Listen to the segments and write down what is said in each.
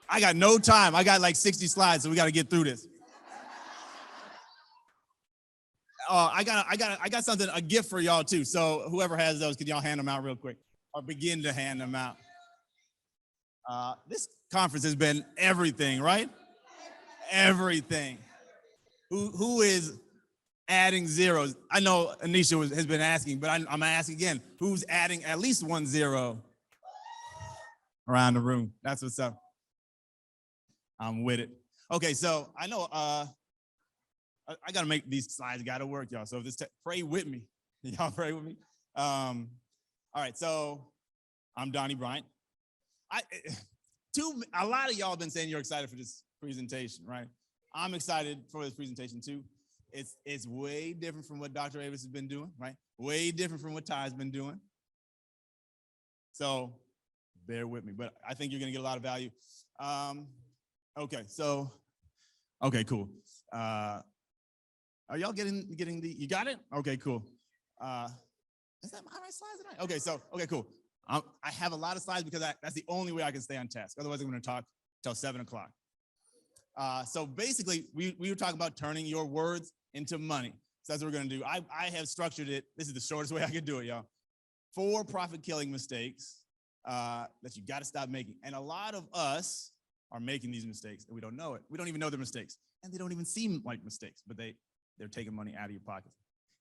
I got no time. I got like 60 slides, so we got to get through this. I got something, a gift for y'all too. So whoever has those, can y'all hand them out real quick or begin to hand them out? This conference has been everything, right? Everything. Who is adding zeros? I know Anisha has been asking, but I'm asking again, who's adding at least 1 0 around the room? That's what's up. I'm with it. Okay, so I know I got to make these slides got to work, y'all. So if this pray with me. Y'all pray with me. All right, so I'm Donnie Bryant. A lot of y'all have been saying you're excited for this presentation, right? I'm excited for this presentation too. It's way different from what Dr. Avis has been doing, right? Way different from what Ty's been doing. So bear with me, but I think you're gonna get a lot of value. Okay, cool. Are y'all getting you got it? Okay, cool. Is that my right slides tonight? Okay, cool. I have a lot of slides because that's the only way I can stay on task. Otherwise, I'm gonna talk till 7 o'clock. So basically, we were talking about turning your words into money. So that's what we're gonna do. I have structured it. This is the shortest way I can do it, y'all. 4 profit-killing mistakes that you gotta stop making. And a lot of us are making these mistakes and we don't know it. We don't even know they're mistakes. And they don't even seem like mistakes, but they're taking money out of your pocket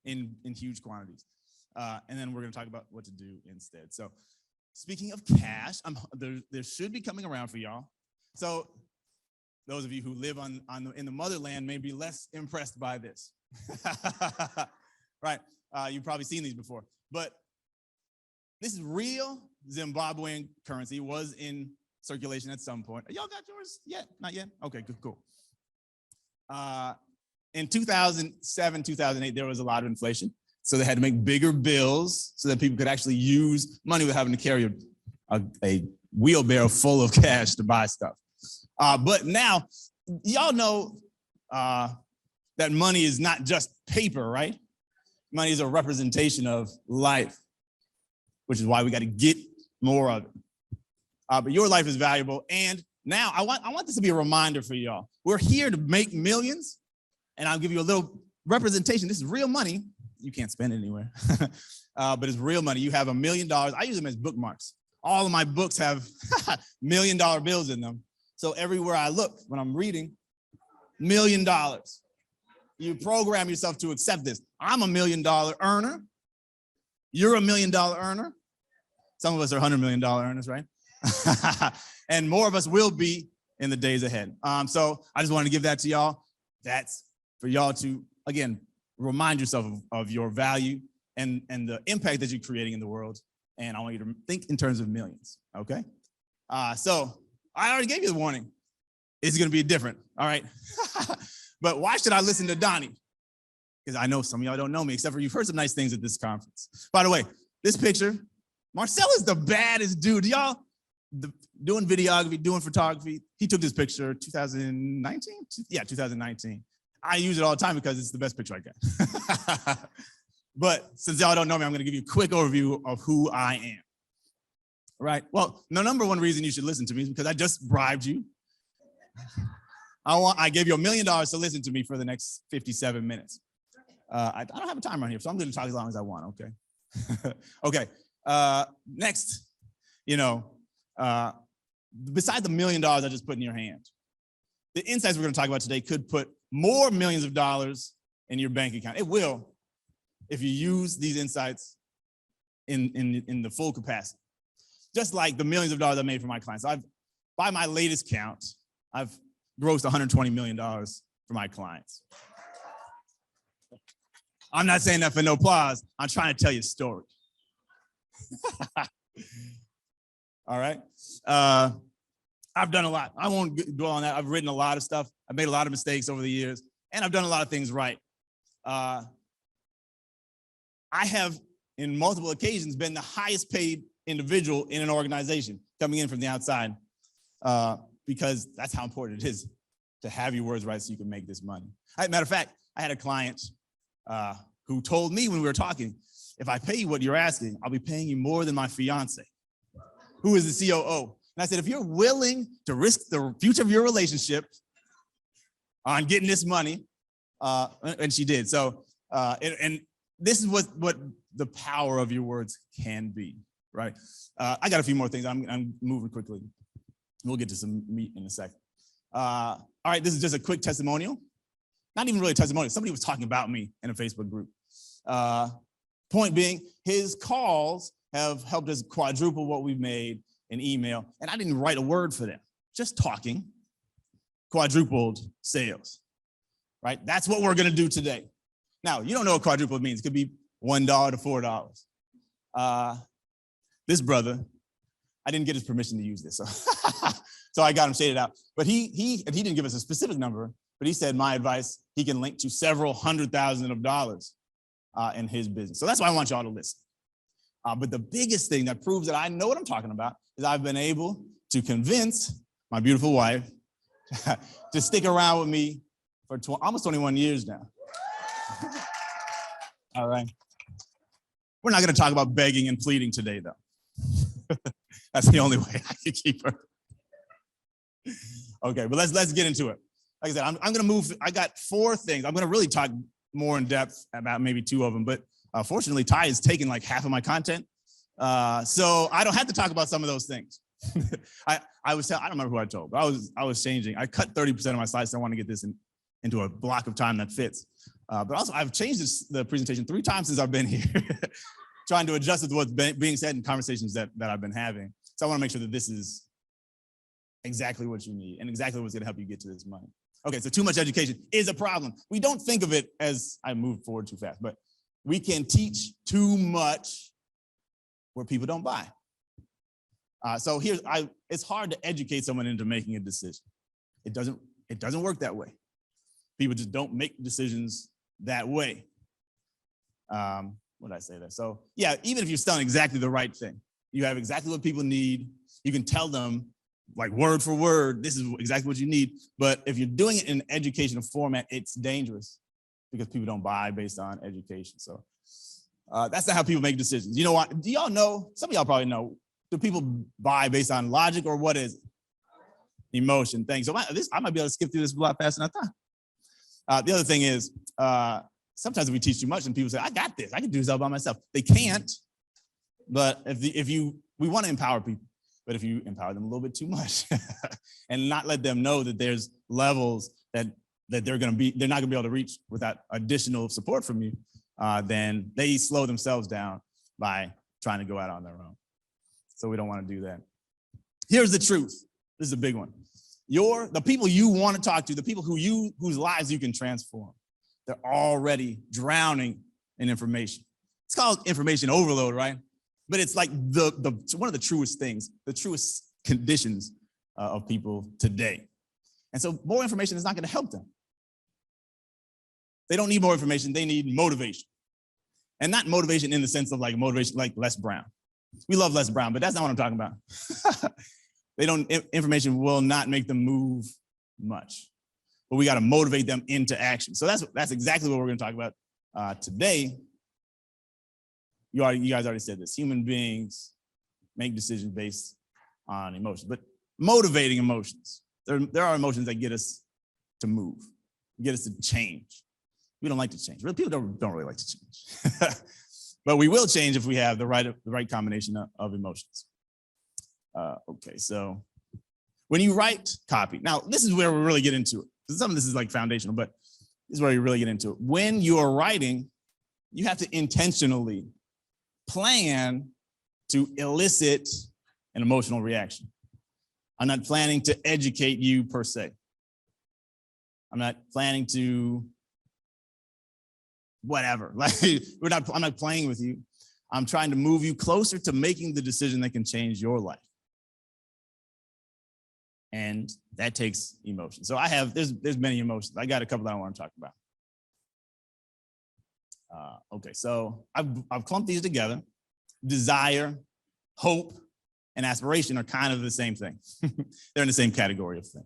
in huge quantities. And then we're gonna talk about what to do instead. So speaking of cash, there should be coming around for y'all. So those of you who live in the motherland may be less impressed by this. Right, you've probably seen these before. But this is real Zimbabwean currency. It was in circulation at some point. Y'all got yours yet? Not yet? Okay, cool. In 2007, 2008, there was a lot of inflation. So they had to make bigger bills so that people could actually use money without having to carry a wheelbarrow full of cash to buy stuff. But now, y'all know that money is not just paper, right? Money is a representation of life, which is why we got to get more of it. But your life is valuable. And now I want this to be a reminder for y'all. We're here to make millions, and I'll give you a little representation. This is real money. You can't spend it anywhere, but it's real money. You have $1 million. I use them as bookmarks. All of my books have $1 million bills in them. So everywhere I look, when I'm reading, $1 million. You program yourself to accept this. I'm $1 million earner. You're $1 million earner. Some of us are $100 million earners, right? And more of us will be in the days ahead. So I just wanted to give that to y'all. That's for y'all to, again, remind yourself of your value and the impact that you're creating in the world. And I want you to think in terms of millions, okay? So I already gave you the warning. It's gonna be different, all right? But why should I listen to Donnie? Because I know some of y'all don't know me, except for you've heard some nice things at this conference. By the way, this picture, Marcel is the baddest dude. Y'all, doing videography, doing photography. He took this picture 2019? Yeah, 2019. I use it all the time because it's the best picture I got. But since y'all don't know me, I'm gonna give you a quick overview of who I am. Right, well, the number one reason you should listen to me is because I just bribed you. I gave you $1 million to listen to me for the next 57 minutes. I don't have a timer on here, so I'm gonna talk as long as I want, okay? Okay, next, besides the $1 million I just put in your hand, the insights we're gonna talk about today could put more millions of dollars in your bank account. It will, if you use these insights in the full capacity. Just like the millions of dollars I made for my clients. By my latest count, I've grossed $120 million for my clients. I'm not saying that for no applause. I'm trying to tell you a story. All right. I've done a lot. I won't dwell on that. I've written a lot of stuff. I've made a lot of mistakes over the years, and I've done a lot of things right. I have, in multiple occasions, been the highest paid individual in an organization coming in from the outside, because that's how important it is to have your words right so you can make this money. Matter of fact, I had a client who told me when we were talking, if I pay you what you're asking, I'll be paying you more than my fiance, who is the COO. And I said, if you're willing to risk the future of your relationship on getting this money, and she did. So, and this is what the power of your words can be, right? I got a few more things. I'm moving quickly. We'll get to some meat in a second. All right, this is just a quick testimonial. Not even really a testimonial. Somebody was talking about me in a Facebook group. Point being, his calls have helped us quadruple what we've made in email. And I didn't write a word for them. Just talking quadrupled sales, right? That's what we're going to do today. Now, you don't know what quadruple means. It could be $1 to $4. This brother, I didn't get his permission to use this. So I got him shaded out. But he didn't give us a specific number, but he said my advice, he can link to several $100,000s in his business. So that's why I want y'all to listen. But the biggest thing that proves that I know what I'm talking about is I've been able to convince my beautiful wife to stick around with me for almost 21 years now. All right. We're not going to talk about begging and pleading today, though. That's the only way I can keep her. Okay, but let's get into it. Like I said, I'm going to move. I got 4 things. I'm going to really talk more in depth about maybe 2 of them, but fortunately, Ty has taken like half of my content, so I don't have to talk about some of those things. I don't remember who I told, but I was changing. I cut 30% of my slides, so I want to get this into a block of time that fits. But also, I've changed the presentation 3 times since I've been here, trying to adjust with what's being said in conversations that I've been having. So I want to make sure that this is exactly what you need and exactly what's going to help you get to this money. Okay, so too much education is a problem. We don't think of it as I move forward too fast, but we can teach too much where people don't buy. So it's hard to educate someone into making a decision. It doesn't work that way. People just don't make decisions that way. What did I say there? So yeah, even if you're selling exactly the right thing, you have exactly what people need. You can tell them like word for word, this is exactly what you need. But if you're doing it in an educational format, it's dangerous because people don't buy based on education. So that's not how people make decisions. You know what? Do y'all know? Some of y'all probably know. Do people buy based on logic or what is it? Emotion. Thanks. So I might be able to skip through this a lot faster than I thought. The other thing is sometimes we teach too much and people say, I got this. I can do this all by myself. They can't. But we want to empower people. But if you empower them a little bit too much and not let them know that there's levels that they're not gonna be able to reach without additional support from you, then they slow themselves down by trying to go out on their own. So we don't want to do that. Here's the truth. This is a big one. The people you want to talk to, the people whose lives you can transform, they're already drowning in information. It's called information overload, right? But it's like one of the truest things, the truest conditions of people today. And so more information is not going to help them. They don't need more information. They need motivation. And not motivation in the sense of like motivation like Les Brown. We love Les Brown, but that's not what I'm talking about. Information will not make them move much. But we got to motivate them into action. So that's exactly what we're going to talk about today. You guys already said this. Human beings make decisions based on emotions, but motivating emotions. There are emotions that get us to move, get us to change. We don't like to change. People don't really like to change. But we will change if we have the right combination of emotions. Okay, so when you write copy, now this is where we really get into it. Some of this is like foundational, but this is where you really get into it. When you are writing, you have to intentionally plan to elicit an emotional reaction. I'm not planning to educate you per se. I'm not planning to whatever. Like I'm not playing with you. I'm trying to move you closer to making the decision that can change your life. And that takes emotion. So there's many emotions. I got a couple that I want to talk about. Okay, so I've clumped these together. Desire, hope, and aspiration are kind of the same thing. They're in the same category of thing.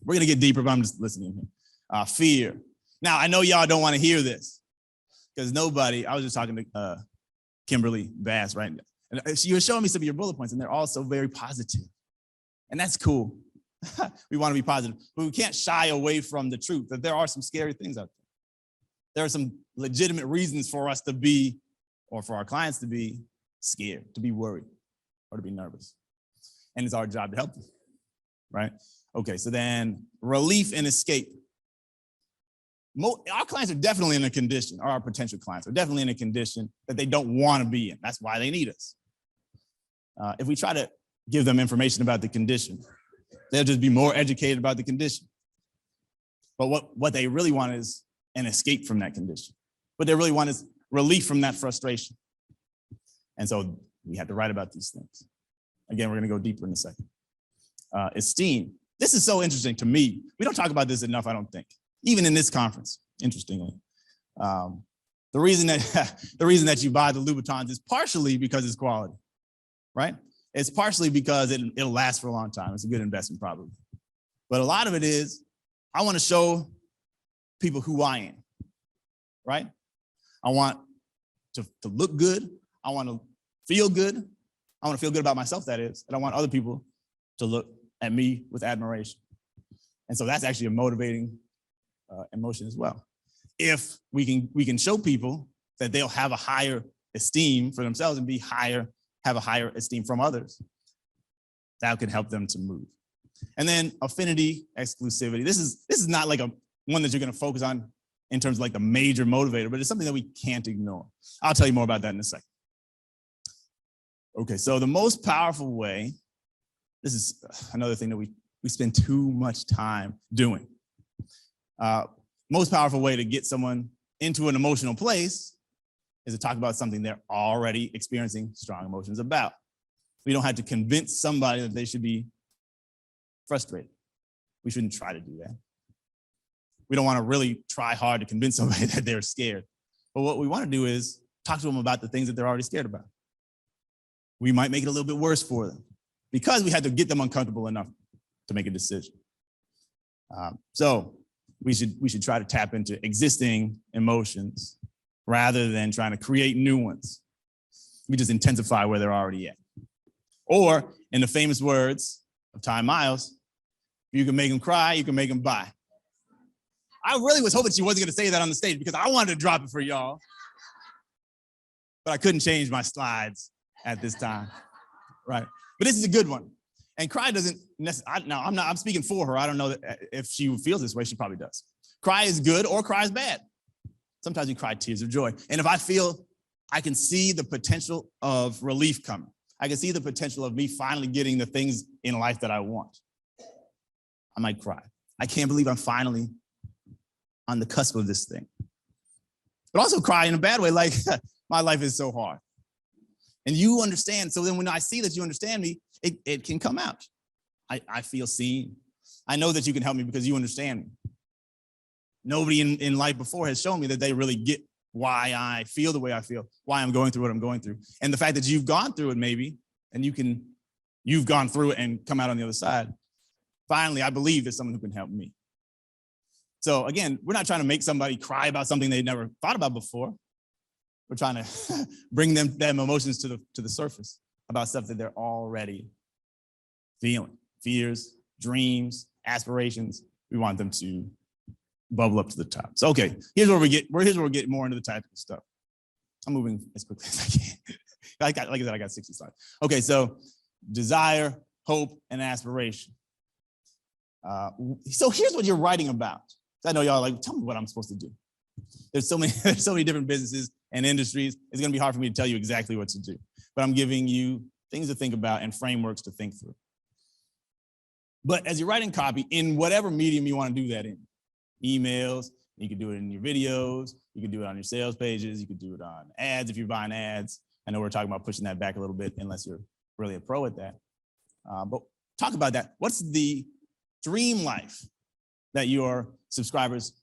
We're gonna get deeper, but I'm just listening here. Fear. Now, I know y'all don't want to hear this because I was just talking to Kimberly Bass, right? And she was showing me some of your bullet points, and they're all so very positive. And that's cool. We want to be positive, but we can't shy away from the truth that there are some scary things out there. There are some legitimate reasons for us to be, or for our clients to be scared, to be worried, or to be nervous. And it's our job to help them, right? Okay, so then relief and escape. Our clients are definitely in a condition, or our potential clients are definitely in a condition that they don't want to be in. That's why they need us. If we try to give them information about the condition, they'll just be more educated about the condition. But what they really want is an escape from that condition. What they really want is relief from that frustration. And so we have to write about these things. Again, we're going to go deeper in a second. Esteem. This is so interesting to me. We don't talk about this enough, I don't think, even in this conference, interestingly. The reason that you buy the Louboutins is partially because it's quality, right? It's partially because it'll last for a long time. It's a good investment probably. But a lot of it is, I want to show people who I am, right? I want to look good. I want to feel good. I want to feel good about myself, that is. And I want other people to look at me with admiration. And so that's actually a motivating emotion as well. If we can show people that they'll have a higher esteem for themselves and have a higher esteem from others, that could help them to move. And then affinity, exclusivity. This is not like one that you're going to focus on in terms of like the major motivator, but it's something that we can't ignore. I'll tell you more about that in a second. Okay, so the most powerful way, this is another thing that we spend too much time doing. Most powerful way to get someone into an emotional place is to talk about something they're already experiencing strong emotions about. We don't have to convince somebody that they should be frustrated. We shouldn't try to do that. We don't want to really try hard to convince somebody that they're scared. But what we want to do is talk to them about the things that they're already scared about. We might make it a little bit worse for them because we had to get them uncomfortable enough to make a decision. So we should try to tap into existing emotions rather than trying to create new ones. We just intensify where they're already at. Or, in the famous words of Ty Miles, you can make them cry, you can make them buy. I really was hoping she wasn't going to say that on the stage because I wanted to drop it for y'all. But I couldn't change my slides at this time, right? But this is a good one. And cry doesn't necessarily, now I'm speaking for her. I don't know that if she feels this way, she probably does. Cry is good or cry is bad. Sometimes you cry tears of joy. And if I feel I can see the potential of relief coming, I can see the potential of me finally getting the things in life that I want, I might cry. I can't believe I'm finally on the cusp of this thing. But also cry in a bad way, like my life is so hard. And you understand. So then when I see that you understand me, it can come out. I feel seen. I know that you can help me because you understand me. Nobody in life before has shown me that they really get why I feel the way I feel, why I'm going through what I'm going through. And the fact that you've gone through it maybe, and you've gone through it and come out on the other side. Finally, I believe there's someone who can help me. So again, we're not trying to make somebody cry about something they never thought about before. We're trying to bring them emotions to the surface about stuff that they're already feeling. Fears, dreams, aspirations. We want them to bubble up to the top. So okay, here's where we get more into the tactical stuff. I'm moving as quickly as I can. Like I said, I got 60 slides. Okay, so desire, hope, and aspiration. So here's what you're writing about. I know y'all are like, tell me what I'm supposed to do. There's so many different businesses and industries. It's going to be hard for me to tell you exactly what to do. But I'm giving you things to think about and frameworks to think through. But as you're writing copy, in whatever medium you want to do that in, emails, you can do it in your videos, you can do it on your sales pages, you can do it on ads if you're buying ads. I know we're talking about pushing that back a little bit unless you're really a pro at that. But talk about that. What's the dream life that your subscribers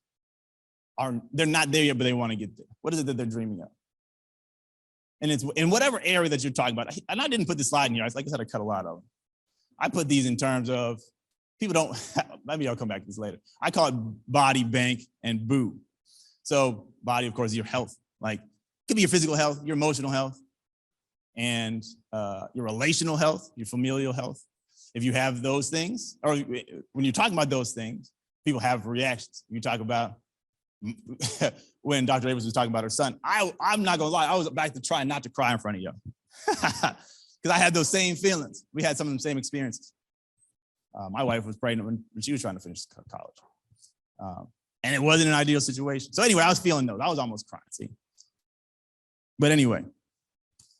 they're not there yet, but they want to get there? What is it that they're dreaming of? And it's in whatever area that you're talking about. And I didn't put this slide in here. Like I said, I cut a lot of them. I put these in terms of people don't, maybe I'll come back to this later. I call it body, bank, and boo. So body, of course, is your health. Like, it could be your physical health, your emotional health, and your relational health, your familial health. If you have those things, or when you're talking about those things, people have reactions. You talk about when Dr. Abrams was talking about her son, I'm not gonna lie, I was back to trying not to cry in front of you. Because I had those same feelings. We had some of the same experiences. My wife was pregnant when she was trying to finish college. And it wasn't an ideal situation. So anyway, I was feeling those. I was almost crying, see? But anyway,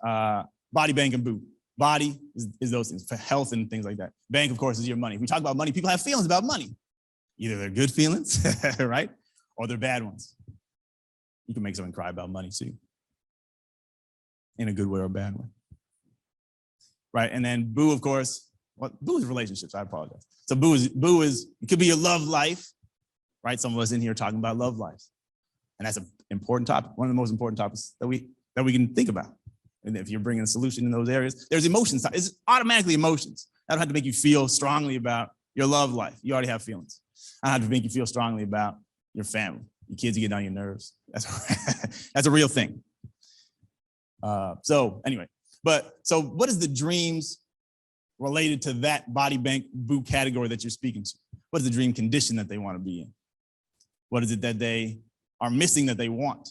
body, bank, and boo. Body is those things, for health and things like that. Bank, of course, is your money. If we talk about money, people have feelings about money. Either they're good feelings, right? Or they're bad ones. You can make someone cry about money too. In a good way or a bad way. Right, and then boo, of course, boo is relationships, I apologize. So boo is, it could be your love life, right? Some of us in here are talking about love life. And that's an important topic, one of the most important topics that we can think about. And if you're bringing a solution in those areas, there's emotions. It's automatically emotions. I don't have to make you feel strongly about your love life. You already have feelings. I don't have to make you feel strongly about your family. Your kids get on your nerves. That's a real thing. So anyway, so what is the dreams related to that body, bank, boo category that you're speaking to? What is the dream condition that they want to be in? What is it that they are missing that they want?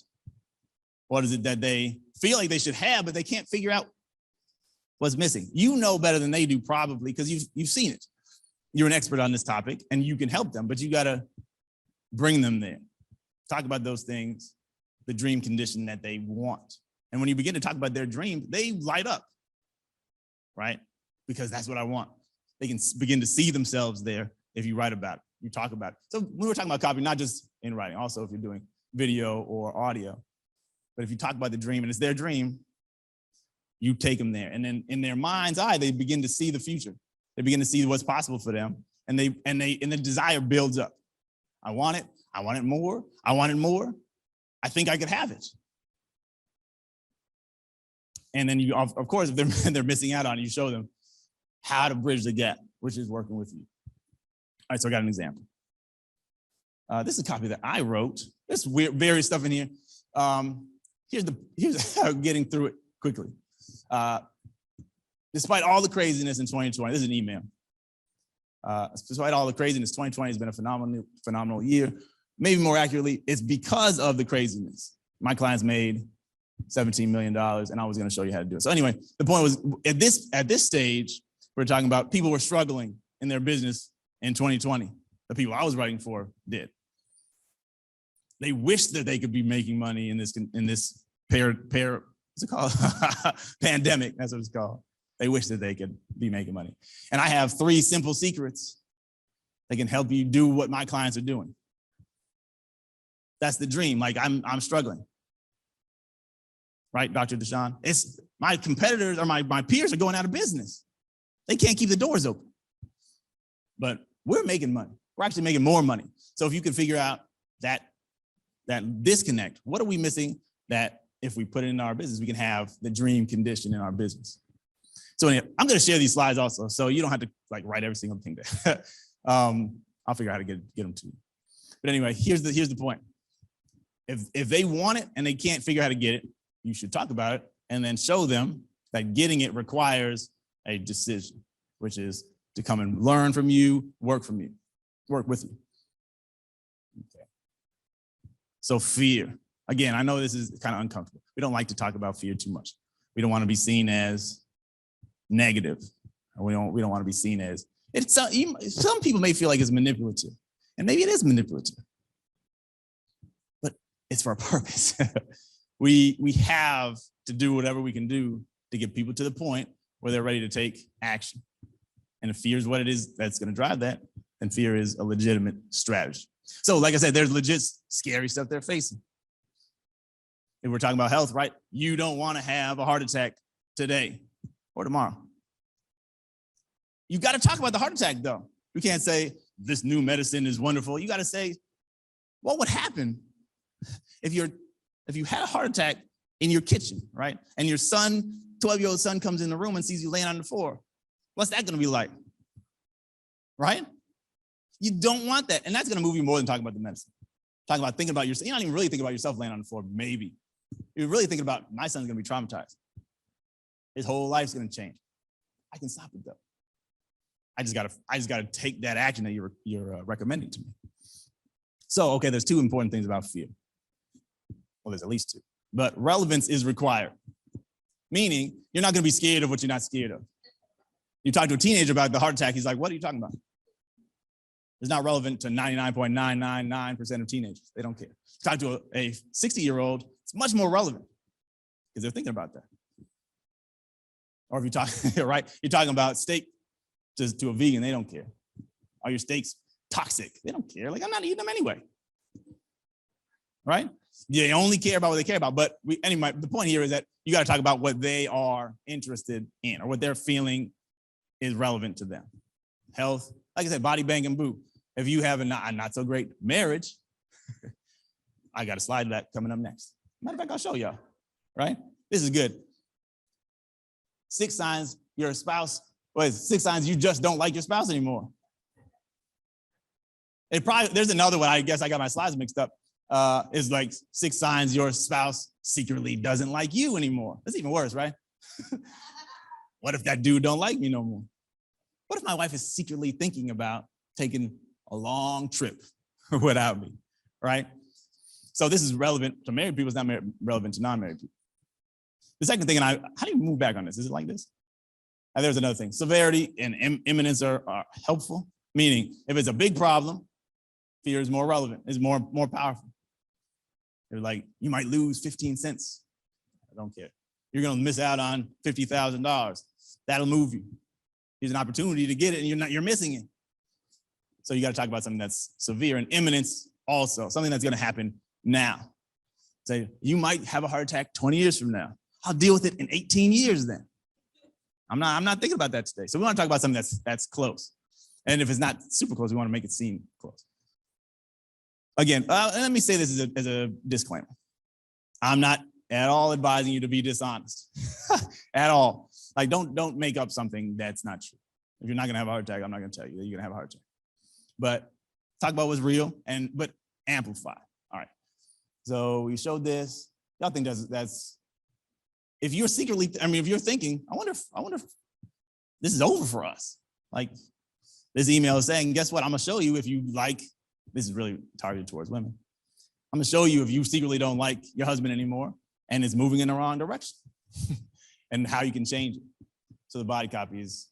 What is it that they feel like they should have, but they can't figure out what's missing? You know better than they do probably because you've seen it. You're an expert on this topic and you can help them, but you got to bring them there. Talk about those things, the dream condition that they want. And when you begin to talk about their dream, they light up, right? Because that's what I want. They can begin to see themselves there if you write about it, you talk about it. So we were talking about copy, not just in writing, also if you're doing video or audio. But if you talk about the dream and it's their dream, you take them there. And then in their mind's eye, they begin to see the future. They begin to see what's possible for them. And the desire builds up. I want it more. I want it more. I think I could have it. And then you, of course, if they're missing out on it, you show them how to bridge the gap, which is working with you. All right, so I got an example. This is a copy that I wrote. There's various stuff in here. Here's how getting through it quickly. Despite all the craziness in 2020, this is an email. Despite all the craziness, 2020 has been a phenomenal year. Maybe more accurately, it's because of the craziness. My clients made $17 million, and I was going to show you how to do it. So anyway, the point was at this stage, we're talking about people were struggling in their business in 2020. The people I was writing for did. They wished that they could be making money in this what's it called? Pandemic. That's what it's called. They wish that they could be making money. And I have 3 simple secrets that can help you do what my clients are doing. That's the dream. Like I'm struggling. Right, Dr. Deshaun? It's my competitors or my peers are going out of business. They can't keep the doors open. But we're making money. We're actually making more money. So if you can figure out that disconnect, what are we missing that if we put it in our business, we can have the dream condition in our business? So anyway, I'm going to share these slides also, so you don't have to like write every single thing there. I'll figure out how to get them to you. But anyway, here's the point. If they want it and they can't figure out how to get it, you should talk about it and then show them that getting it requires a decision, which is to come and learn from you, work with you. Okay. So fear. Again, I know this is kind of uncomfortable. We don't like to talk about fear too much. We don't want to be seen as negative. We don't want to be seen as, some people may feel like it's manipulative, and maybe it is manipulative, but it's for a purpose. We have to do whatever we can do to get people to the point where they're ready to take action. And if fear is what it is that's going to drive that, then fear is a legitimate strategy. So like I said, there's legit scary stuff they're facing. If we're talking about health, right? You don't want to have a heart attack today or tomorrow. You got to talk about the heart attack though. You can't say this new medicine is wonderful. You got to say, what would happen if you had a heart attack in your kitchen, right? And your son, 12-year-old son comes in the room and sees you laying on the floor. What's that going to be like? Right? You don't want that. And that's going to move you more than talking about the medicine. Talking about thinking about yourself. You're not even really thinking about yourself laying on the floor, maybe. You're really thinking about my son's going to be traumatized. His whole life's going to change. I can stop it though. I just gotta take that action that you're recommending to me. So, okay, there's two important things about fear. Well, there's at least two, but relevance is required. Meaning, you're not gonna be scared of what you're not scared of. You talk to a teenager about the heart attack, he's like, what are you talking about? It's not relevant to 99.999% of teenagers. They don't care. Talk to a 60-year-old, it's much more relevant because they're thinking about that. Or if you talk, right, you're talking about steak to a vegan, they don't care. Are your steaks toxic? They don't care. Like, I'm not eating them anyway. Right? They only care about what they care about. But anyway, the point here is that you got to talk about what they are interested in or what they're feeling is relevant to them. Health, like I said, body, bang, and boo. If you have a not so great marriage, I got a slide of that coming up next. Matter of fact, I'll show y'all, right? This is good. 6 signs your spouse, well, 6 signs you just don't like your spouse anymore. There's another one, I guess I got my slides mixed up. Is like 6 signs your spouse secretly doesn't like you anymore. That's even worse, right? What if that dude don't like me no more? What if my wife is secretly thinking about taking a long trip without me, right? So this is relevant to married people. It's not relevant to non-married people. The second thing, and how do you move back on this? Is it like this? There's another thing. Severity and imminence are helpful, meaning if it's a big problem, fear is more relevant, is more powerful. They're like, you might lose 15 cents. I don't care. You're gonna miss out on $50,000. That'll move you. Here's an opportunity to get it, and you're missing it. So you got to talk about something that's severe, and imminence also, something that's gonna happen now. Say, you might have a heart attack 20 years from now. I'll deal with it in 18 years then. I'm not thinking about that today. So we want to talk about something that's close. And if it's not super close, we want to make it seem close. Again, let me say this as a disclaimer. I'm not at all advising you to be dishonest at all. Like, don't make up something that's not true. If you're not gonna have a heart attack, I'm not gonna tell you that you're gonna have a heart attack. But talk about what's real but amplify. All right. So we showed this. Y'all think that's if you're secretly, if you're thinking, I wonder if this is over for us. Like, this email is saying, guess what? I'm gonna show you if you like. This is really targeted towards women. I'm gonna show you if you secretly don't like your husband anymore and it's moving in the wrong direction and how you can change it. So the body copy is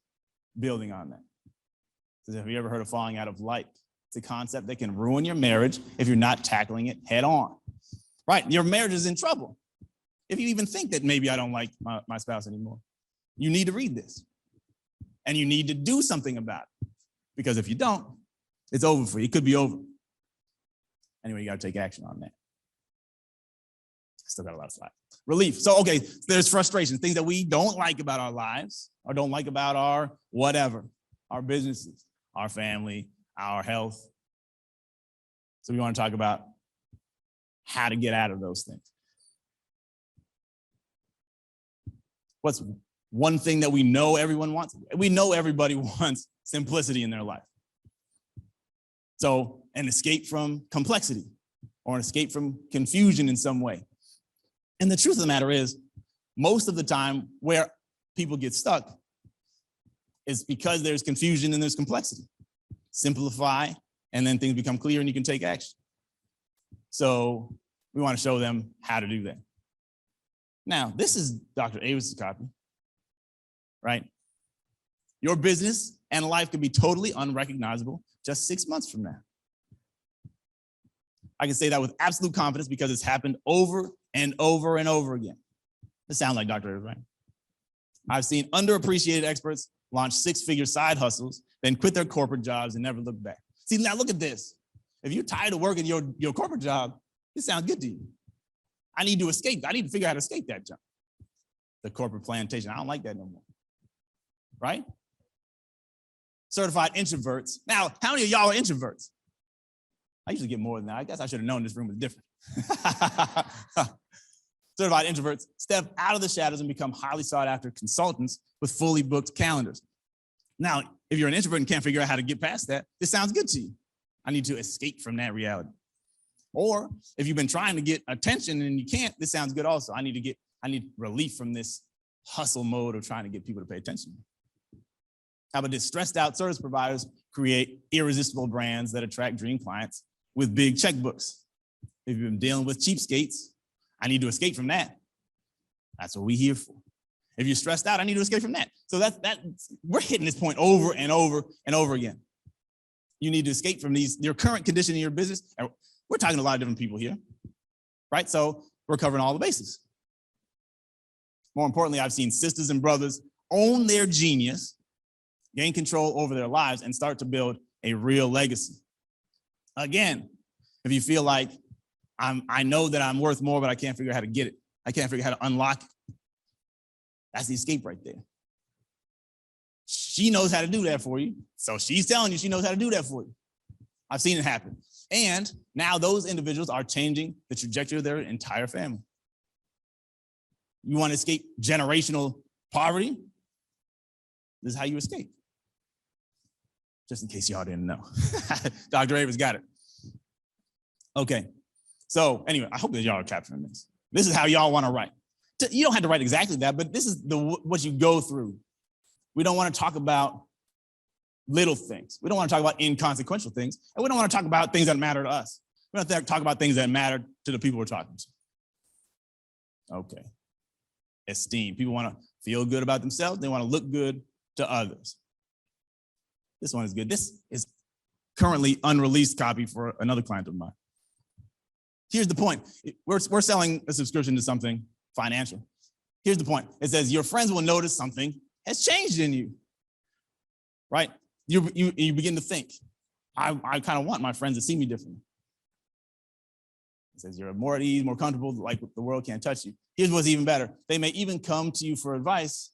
building on that. So have you ever heard of falling out of like? It's a concept that can ruin your marriage if you're not tackling it head on. Right, your marriage is in trouble. If you even think that maybe I don't like my spouse anymore, you need to read this. And you need to do something about it. Because if you don't, it's over for you. It could be over. Anyway, you got to take action on that. I still got a lot of slides. Relief. So, okay, there's frustration, things that we don't like about our lives or don't like about our whatever, our businesses, our family, our health. So we want to talk about how to get out of those things. What's one thing that we know everyone wants? We know everybody wants simplicity in their life. So an escape from complexity or an escape from confusion in some way. And the truth of the matter is, most of the time where people get stuck is because there's confusion and there's complexity. Simplify, and then things become clear and you can take action. So we want to show them how to do that. Now, this is Dr. Avis' copy, right? Your business and life could be totally unrecognizable just 6 months from now. I can say that with absolute confidence because it's happened over and over and over again. This sounds like Dr. Avis, right? I've seen underappreciated experts launch 6-figure side hustles, then quit their corporate jobs and never look back. See, now look at this. If you're tired of working your corporate job, this sounds good to you. I need to escape. I need to figure out how to escape that job. The corporate plantation. I don't like that no more. Right? Certified introverts. Now, how many of y'all are introverts? I usually get more than that. I guess I should have known this room was different. Certified introverts step out of the shadows and become highly sought after consultants with fully booked calendars. Now, if you're an introvert and can't figure out how to get past that, this sounds good to you. I need to escape from that reality. Or if you've been trying to get attention and you can't, this sounds good also. I need relief from this hustle mode of trying to get people to pay attention. How about this? Stressed out service providers create irresistible brands that attract dream clients with big checkbooks. If you've been dealing with cheapskates, I need to escape from that. That's what we're here for. If you're stressed out, I need to escape from that. So we're hitting this point over and over and over again. You need to escape from your current condition in your business. And we're talking to a lot of different people here, right? So we're covering all the bases. More importantly, I've seen sisters and brothers own their genius, gain control over their lives, and start to build a real legacy. Again, if you feel like I know that I'm worth more, but I can't figure out how to get it, I can't figure out how to unlock it, that's the escape right there. She knows how to do that for you. So she's telling you she knows how to do that for you. I've seen it happen. And now those individuals are changing the trajectory of their entire family. You want to escape generational poverty? This is how you escape. Just in case y'all didn't know. Dr. Aver's got it. Okay. So anyway, I hope that y'all are capturing this. This is how y'all want to write. You don't have to write exactly that, but this is what you go through. We don't want to talk about little things. We don't want to talk about inconsequential things. And we don't want to talk about things that matter to us. We don't have to talk about things that matter to the people we're talking to. Okay. Esteem. People want to feel good about themselves. They want to look good to others. This one is good. This is currently unreleased copy for another client of mine. Here's the point. We're selling a subscription to something financial. Here's the point. It says your friends will notice something has changed in you, right? You begin to think, I kind of want my friends to see me differently. It says you're more at ease, more comfortable, like the world can't touch you. Here's what's even better. They may even come to you for advice,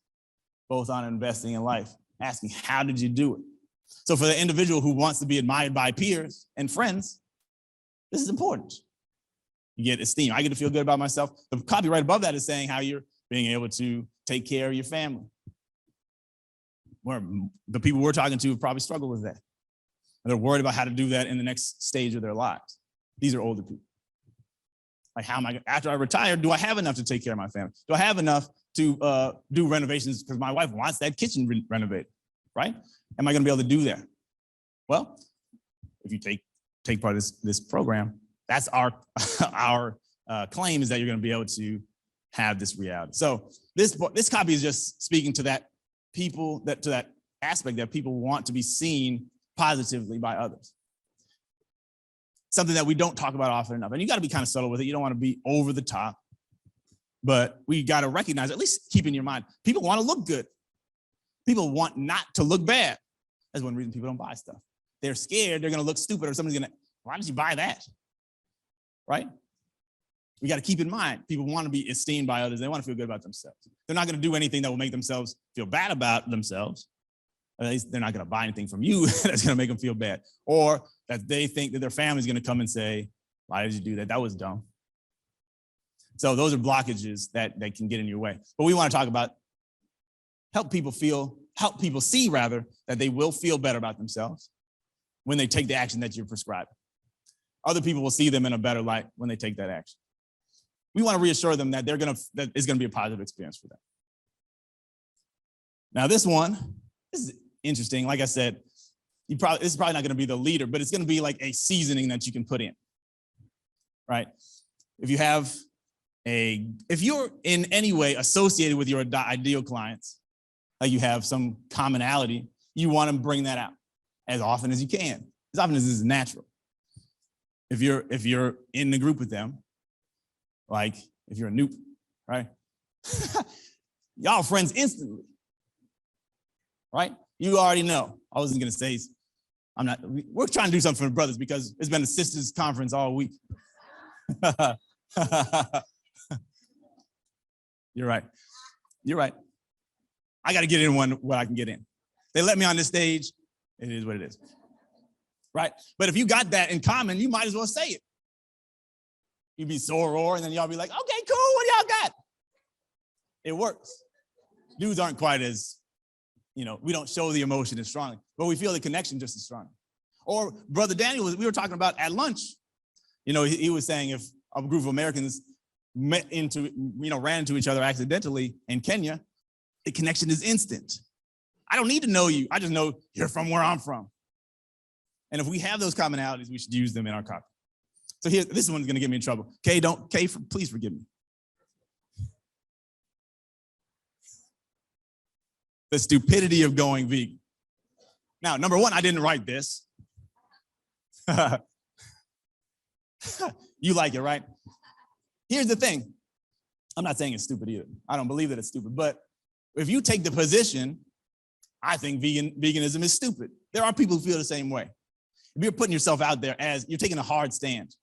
both on investing in life, asking, how did you do it? So for the individual who wants to be admired by peers and friends, this is important. You get esteem. I get to feel good about myself. The copy right above that is saying how you're being able to take care of your family. Where the people we're talking to probably struggle with that. And they're worried about how to do that in the next stage of their lives. These are older people. Like, how am I, after I retire, do I have enough to take care of my family? Do I have enough to do renovations because my wife wants that kitchen renovated, right? Am I going to be able to do that? Well, if you take part of this program, that's our claim is that you're going to be able to have this reality. So this copy is just speaking to that aspect that people want to be seen positively by others. Something that we don't talk about often enough. And you got to be kind of subtle with it. You don't want to be over the top, but we got to recognize, at least keep in your mind, people want to look good. People want not to look bad. That's one reason people don't buy stuff. They're scared they're going to look stupid or somebody's going to, why did you buy that? Right? We got to keep in mind, people want to be esteemed by others. They want to feel good about themselves. They're not going to do anything that will make themselves feel bad about themselves. At least they're not going to buy anything from you that's going to make them feel bad. Or that they think that their family's going to come and say, why did you do that? That was dumb. So those are blockages that can get in your way. But we want to talk about help people see that they will feel better about themselves when they take the action that you're prescribing. Other people will see them in a better light when they take that action. We want to reassure them that that it's going to be a positive experience for them. Now, this is interesting. Like I said, this is probably not going to be the leader, but it's going to be like a seasoning that you can put in, right? If you're in any way associated with your ideal clients, like you have some commonality, you want to bring that out as often as you can, as often as is natural. If you're in the group with them, like if you're a noob, right? Y'all friends instantly, right? You already know. I wasn't gonna say, we're trying to do something for the brothers because it's been a sisters conference all week. You're right. I gotta get in what I can get in. They let me on this stage, it is what it is. Right? But if you got that in common, you might as well say it. You'd be soror, and then y'all be like, okay, cool, what do y'all got? It works. Dudes aren't quite as, we don't show the emotion as strongly, but we feel the connection just as strongly. Or Brother Daniel, we were talking about at lunch. He was saying if a group of Americans ran into each other accidentally in Kenya, the connection is instant. I don't need to know you. I just know you're from where I'm from. And if we have those commonalities, we should use them in our copy. So here, this one's going to get me in trouble. Please forgive me. The stupidity of going vegan. Now, number one, I didn't write this. You like it, right? Here's the thing. I'm not saying it's stupid either. I don't believe that it's stupid. But if you take the position, I think veganism is stupid. There are people who feel the same way. If you're putting yourself out there as you're taking a hard stand,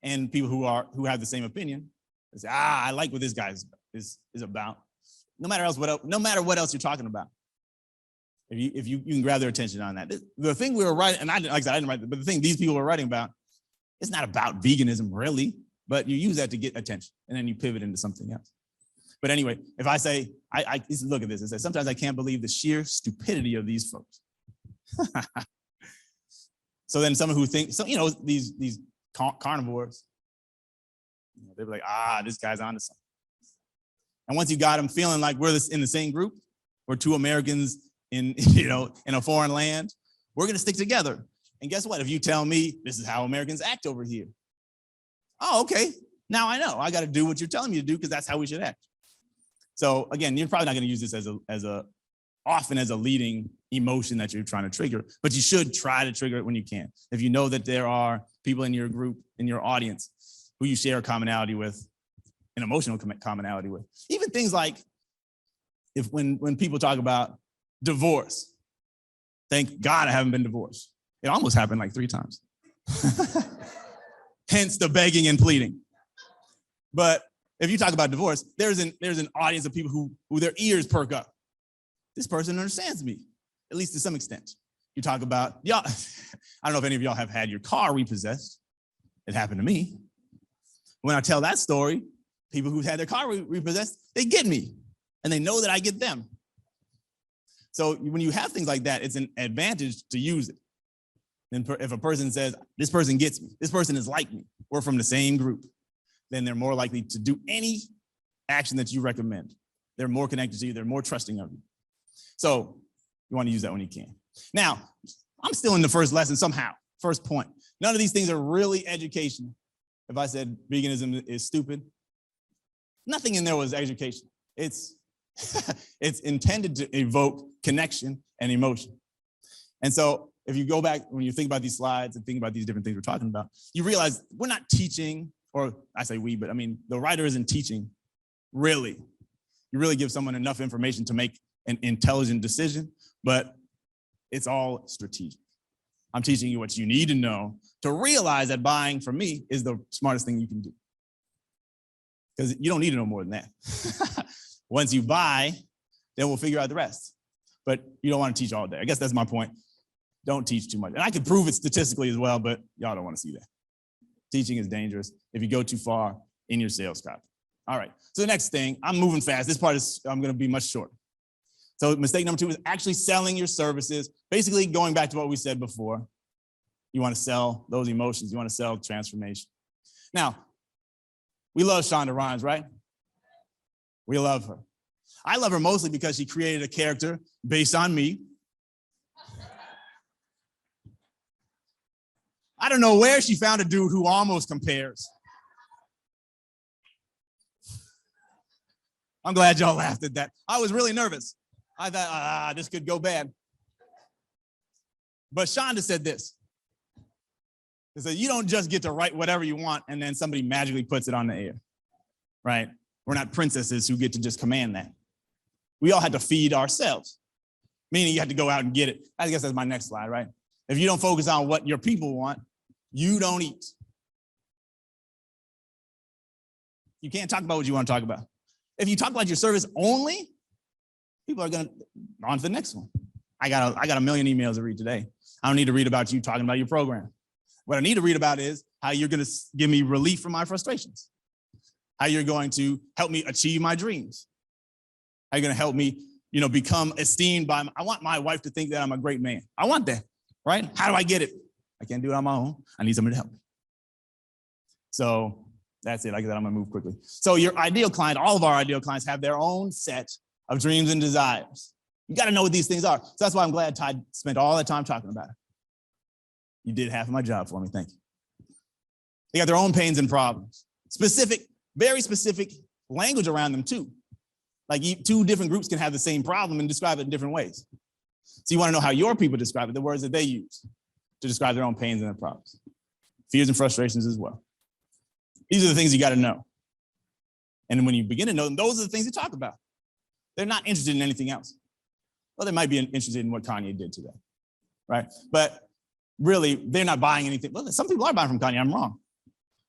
and people who have the same opinion, they say, I like what this guy is about. No matter what else you're talking about. If you can grab their attention on that. The thing we were writing, and I didn't write it, but the thing these people were writing about, it's not about veganism really, but you use that to get attention, and then you pivot into something else. But anyway, if I say, look at this, it says, sometimes I can't believe the sheer stupidity of these folks. So then someone who thinks, these carnivores, they'll be like, this guy's onto something. And once you got them feeling like we're in the same group, we're two Americans in a foreign land, we're going to stick together. And guess what? If you tell me this is how Americans act over here, okay, now I know I got to do what you're telling me to do because that's how we should act. So again, you're probably not going to use this often as a leading emotion that you're trying to trigger, but you should try to trigger it when you can. If you know that there are people in your group, in your audience, who you share a commonality with, an emotional commonality with. Even things like when people talk about divorce, thank God I haven't been divorced. It almost happened like 3 times. Hence the begging and pleading. But if you talk about divorce, there's an audience of people who their ears perk up. This person understands me, at least to some extent. You talk about, I don't know if any of y'all have had your car repossessed. It happened to me. When I tell that story, people who've had their car repossessed, they get me, and they know that I get them. So when you have things like that, it's an advantage to use it. Then if a person says, this person gets me, this person is like me, we're from the same group, then they're more likely to do any action that you recommend. They're more connected to you, they're more trusting of you. So you want to use that when you can. Now, I'm still in the first lesson somehow, first point. None of these things are really educational. If I said veganism is stupid, nothing in there was education. It's intended to evoke connection and emotion. And so if you go back, when you think about these slides and think about these different things we're talking about, you realize we're not teaching, or I say we, but I mean, the writer isn't teaching, really. You really give someone enough information to make an intelligent decision, but it's all strategic. I'm teaching you what you need to know to realize that buying from me is the smartest thing you can do. Because you don't need to know more than that. Once you buy, then we'll figure out the rest. But you don't want to teach all day. I guess that's my point. Don't teach too much. And I could prove it statistically as well, but y'all don't want to see that. Teaching is dangerous if you go too far in your sales copy. All right, so the next thing, I'm moving fast. This part I'm going to be much shorter. So mistake number 2 is actually selling your services. Basically going back to what we said before. You want to sell those emotions. You want to sell transformation. Now, we love Shonda Rhimes, right? We love her. I love her mostly because she created a character based on me. I don't know where she found a dude who almost compares. I'm glad y'all laughed at that. I was really nervous. I thought, this could go bad. But Shonda said this. She said, you don't just get to write whatever you want and then somebody magically puts it on the air, right? We're not princesses who get to just command that. We all had to feed ourselves, meaning you had to go out and get it. I guess that's my next slide, right? If you don't focus on what your people want, you don't eat. You can't talk about what you want to talk about. If you talk about your service only, people are going to on to the next one. I got a million emails to read today. I don't need to read about you talking about your program. What I need to read about is how you're going to give me relief from my frustrations, how you're going to help me achieve my dreams, how you're going to help me, become esteemed by. I want my wife to think that I'm a great man. I want that, right? How do I get it? I can't do it on my own. I need somebody to help me. So that's it. Like I said, I'm going to move quickly. So your ideal client, all of our ideal clients have their own set of dreams and desires. You got to know what these things are. So that's why I'm glad Ty spent all that time talking about it. You did half of my job for me. Thank you. They got their own pains and problems. Specific, very specific language around them too. Like two different groups can have the same problem and describe it in different ways. So you want to know how your people describe it, the words that they use to describe their own pains and their problems. Fears and frustrations as well. These are the things you got to know. And when you begin to know them, those are the things you talk about. They're not interested in anything else. Well, they might be interested in what Kanye did today, right? But really, they're not buying anything. Well, some people are buying from Kanye, I'm wrong.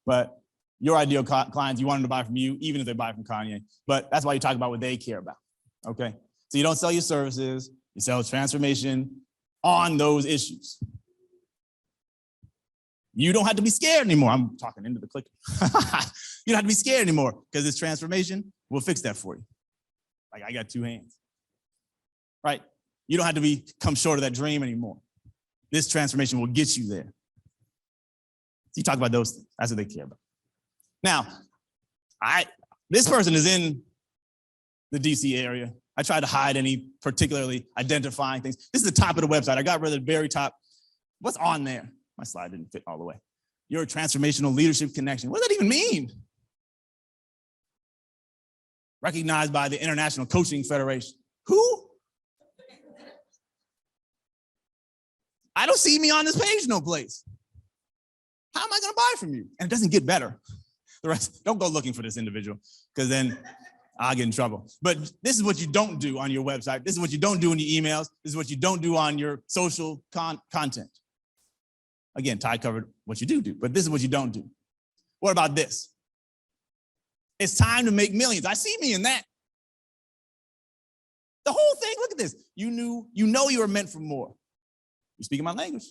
But your ideal clients, you want them to buy from you, even if they buy from Kanye. But that's why you talk about what they care about, okay? So you don't sell your services, you sell transformation on those issues. You don't have to be scared anymore. I'm talking into the clicker. You don't have to be scared anymore because this transformation will fix that for you. Like I got two hands, right? You don't have to come short of that dream anymore. This transformation will get you there. So you talk about those things. That's what they care about. Now, this person is in the DC area. I tried to hide any particularly identifying things. This is the top of the website. I got rid of the very top. What's on there? My slide didn't fit all the way. Your transformational leadership connection. What does that even mean? Recognized by the International Coaching Federation. Who? I don't see me on this page no place. How am I going to buy from you? And it doesn't get better. The rest, don't go looking for this individual because then I'll get in trouble. But this is what you don't do on your website. This is what you don't do in your emails. This is what you don't do on your social content. Again, Ty covered what you do, but this is what you don't do. What about this? It's time to make millions. I see me in that. The whole thing, look at this. You know you were meant for more. You're speaking my language.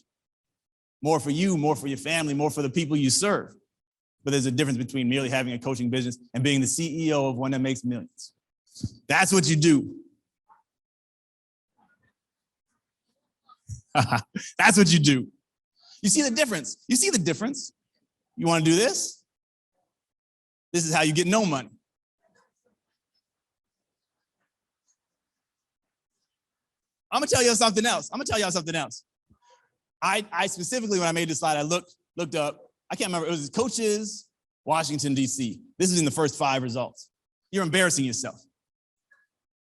More for you, more for your family, more for the people you serve. But there's a difference between merely having a coaching business and being the CEO of one that makes millions. That's what you do. That's what you do. You see the difference? You see the difference? You want to do this? This is how you get no money. I'm gonna tell you something else. I specifically, when I made this slide, I looked up, I can't remember, it was coaches, Washington, D.C. This is in the first 5 results. You're embarrassing yourself.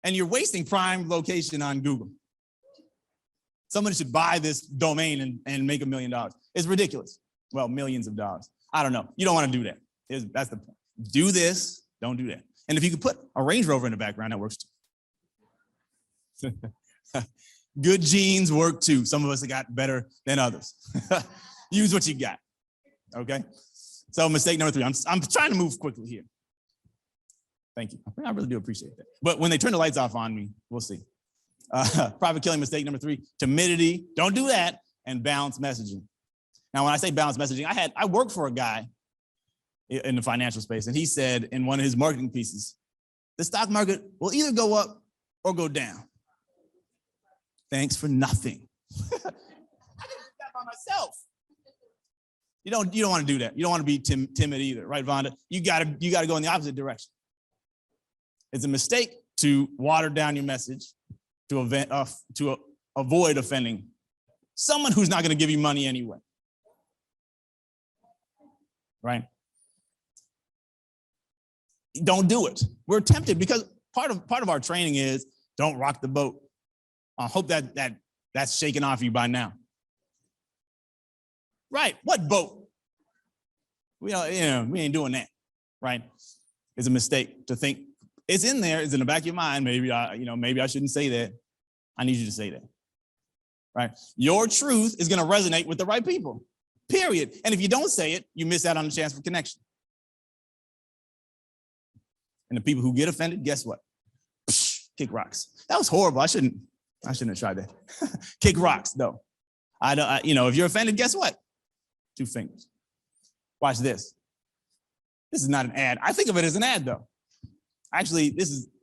And you're wasting prime location on Google. Somebody should buy this domain and make $1 million. It's ridiculous. Well, millions of dollars. I don't know. You don't want to do that. That's the point. Do this, don't do that. And if you could put a Range Rover in the background, that works too. Good genes work too. Some of us have got better than others. Use what you got, okay? So mistake number 3, I'm trying to move quickly here. Thank you. I really do appreciate that. But when they turn the lights off on me, we'll see. Private killing mistake number 3, timidity, don't do that, and balanced messaging. Now, when I say balanced messaging, I worked for a guy in the financial space, and he said in one of his marketing pieces, the stock market will either go up or go down. Thanks for nothing. I did that by myself. You don't want to do that. You don't want to be timid either, right, Vonda? You gotta go in the opposite direction. It's a mistake to water down your message to avoid offending someone who's not going to give you money anyway, right? Don't do it. We're tempted because part of our training is don't rock the boat. I hope that's shaken off you by now. Right, what boat? We ain't doing that, right? It's a mistake to think it's in there, it's in the back of your mind. Maybe I shouldn't say that. I need you to say that, right? Your truth is gonna resonate with the right people, period. And if you don't say it, you miss out on the chance for connection. And the people who get offended, guess what? Psh, kick rocks. That was horrible. I shouldn't have tried that. Kick rocks, though. If you're offended, guess what? 2 fingers. Watch this. This is not an ad. I think of it as an ad, though. Actually,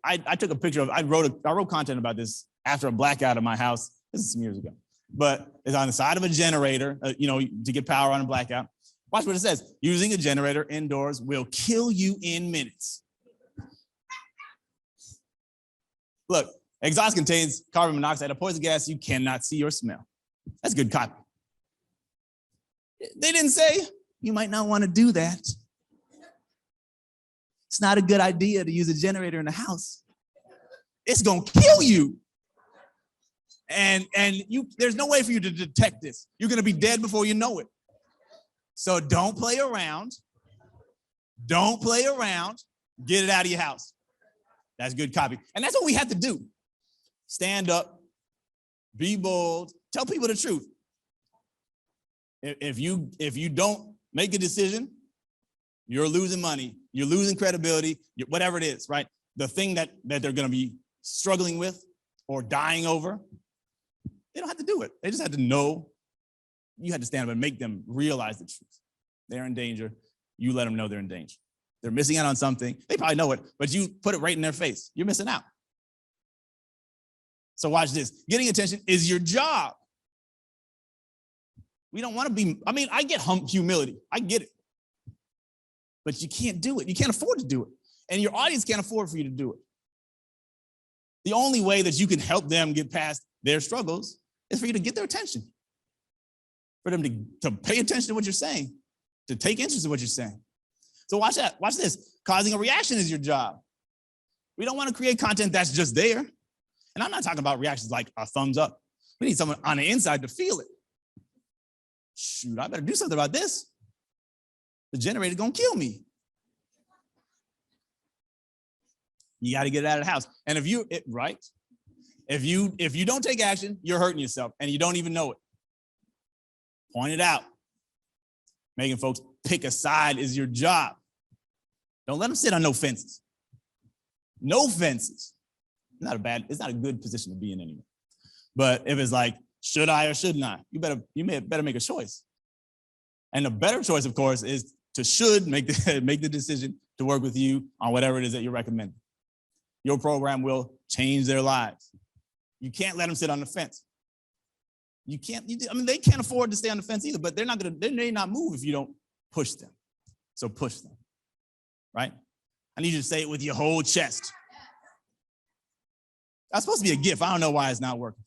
I took a picture of, I wrote content about this after a blackout at my house. This is some years ago. But it's on the side of a generator, to get power on a blackout. Watch what it says. Using a generator indoors will kill you in minutes. Look, Exhaust contains carbon monoxide, a poison gas you cannot see or smell. That's good copy. They didn't say you might not want to do that. It's not a good idea to use a generator in the house. It's going to kill you. And there's no way for you to detect this. You're going to be dead before you know it. So don't play around. Don't play around. Get it out of your house. That's good copy. And that's what we have to do. Stand up, be bold, tell people the truth. If you don't make a decision, you're losing money, you're losing credibility, whatever it is, right? The thing that they're going to be struggling with or dying over, they don't have to do it. They just have to know. You had to stand up and make them realize the truth. They're in danger. You let them know they're in danger. They're missing out on something. They probably know it, but you put it right in their face. You're missing out. So watch this. Getting attention is your job. We don't want to be, I get humility. I get it. But you can't do it. You can't afford to do it. And your audience can't afford for you to do it. The only way that you can help them get past their struggles is for you to get their attention. For them to pay attention to what you're saying, to take interest in what you're saying. So watch that. Watch this. Causing a reaction is your job. We don't want to create content that's just there. And I'm not talking about reactions like a thumbs up. We need someone on the inside to feel it. Shoot, I better do something about this. The generator's gonna kill me. You got to get it out of the house. And if you don't take action, you're hurting yourself and you don't even know it. Point it out. Making folks pick a side is your job. Don't let them sit on no fences. No fences. It's not a good position to be in anymore. But if it's like, should I or shouldn't I? You better make a choice. And the better choice, of course, is to make the decision to work with you on whatever it is that you're recommending. Your program will change their lives. You can't let them sit on the fence. They can't afford to stay on the fence either, but they may not move if you don't push them. So push them, right? I need you to say it with your whole chest. That's supposed to be a gift. I don't know why it's not working.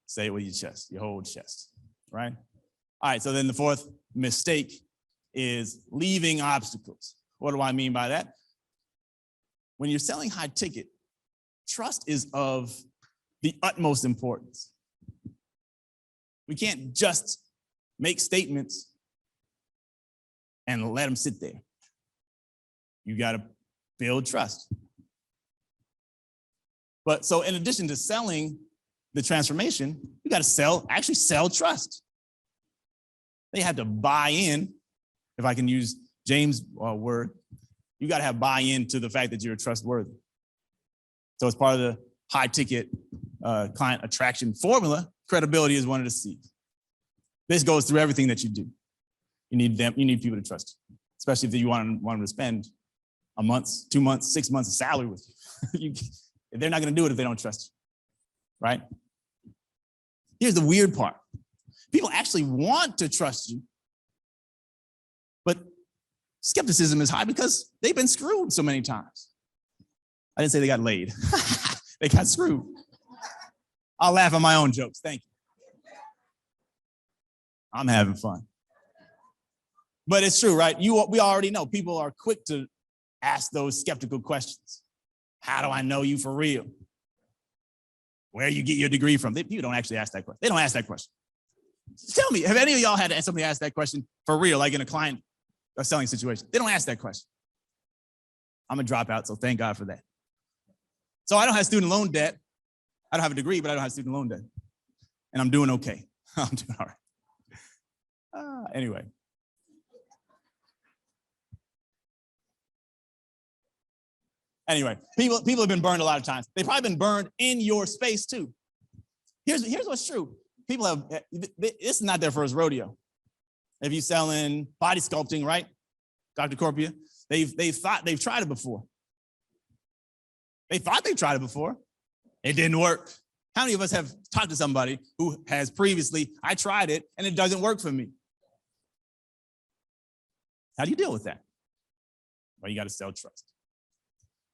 Say it with your chest, your whole chest, right? All right, so then the fourth mistake is leaving obstacles. What do I mean by that? When you're selling high ticket, trust is of the utmost importance. We can't just make statements and let them sit there. You got to build trust. But so in addition to selling the transformation, you got to sell trust. They have to buy in, if I can use James' word, you got to have buy-in to the fact that you're trustworthy. So as part of the high ticket client attraction formula, credibility is one of the C's. This goes through everything that you do. You need people to trust you, especially if you want them to spend a month, 2 months, 6 months of salary with you. They're not going to do it if they don't trust you, right? Here's the weird part. People actually want to trust you, but skepticism is high because they've been screwed so many times. I didn't say they got laid. They got screwed. I'll laugh at my own jokes. Thank you. I'm having fun. But it's true, right? We already know people are quick to ask those skeptical questions. How do I know you for real? Where you get your degree from? People don't actually ask that question. They don't ask that question. Tell me, have any of y'all had somebody ask that question for real, like in a client or selling situation? They don't ask that question. I'm a dropout, so thank God for that. So I don't have student loan debt. I don't have a degree, but I don't have student loan debt. And I'm doing okay. I'm doing all right. Anyway. Anyway, people have been burned a lot of times. They've probably been burned in your space too. Here's what's true. This is not their first rodeo. If you're selling body sculpting, right, Dr. Corpia, they've tried it before. They thought they tried it before. It didn't work. How many of us have talked to somebody who has previously, I tried it and it doesn't work for me? How do you deal with that? Well, you got to sell trust.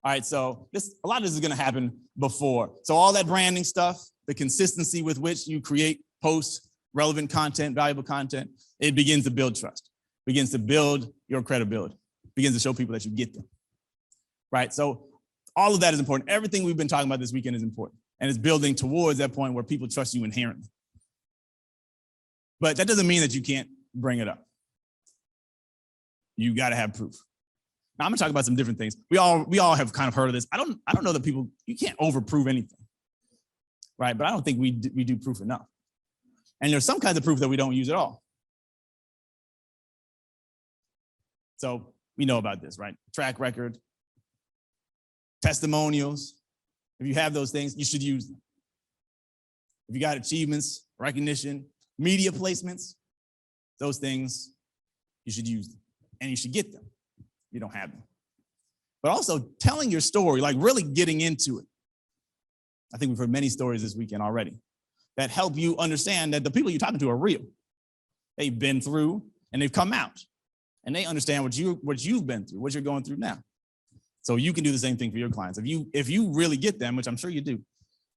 All right, so a lot of this is going to happen before. So all that branding stuff, the consistency with which you create, post relevant content, valuable content, it begins to build trust, begins to build your credibility, begins to show people that you get them, right? So all of that is important. Everything we've been talking about this weekend is important, and it's building towards that point where people trust you inherently. But that doesn't mean that you can't bring it up. You got to have proof. Now I'm gonna talk about some different things. We all have kind of heard of this. I don't know that you can't overprove anything, right? But I don't think we do proof enough. And there's some kinds of proof that we don't use at all. So we know about this, right? Track record, testimonials. If you have those things, you should use them. If you got achievements, recognition, media placements, those things, you should use them and you should get them. You don't have them. But also telling your story, like really getting into it. I think we've heard many stories this weekend already that help you understand that the people you're talking to are real. They've been through and they've come out and they understand what you've been through, what you're going through now. So you can do the same thing for your clients. If you really get them, which I'm sure you do,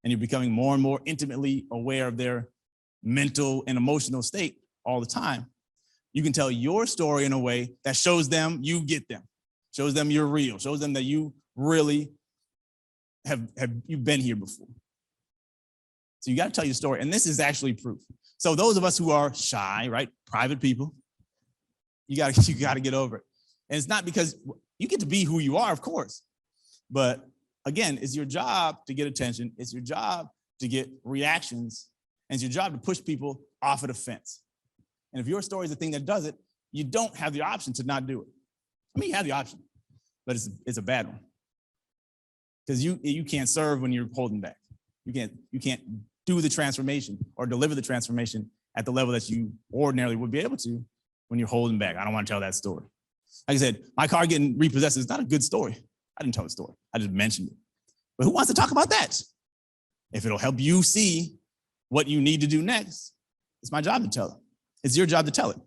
and you're becoming more and more intimately aware of their mental and emotional state all the time, you can tell your story in a way that shows them you get them, shows them you're real, shows them that you really you've been here before. So you got to tell your story, and this is actually proof. So those of us who are shy, right, private people, you got to get over it. And it's not because you get to be who you are, of course, but again, it's your job to get attention. It's your job to get reactions, and it's your job to push people off of the fence. And if your story is the thing that does it, you don't have the option to not do it. I mean, you have the option, but it's a bad one. Because you can't serve when you're holding back. You can't do the transformation or deliver the transformation at the level that you ordinarily would be able to when you're holding back. I don't want to tell that story. Like I said, my car getting repossessed is not a good story. I didn't tell the story. I just mentioned it. But who wants to talk about that? If it'll help you see what you need to do next, it's my job to tell it. It's your job to tell it.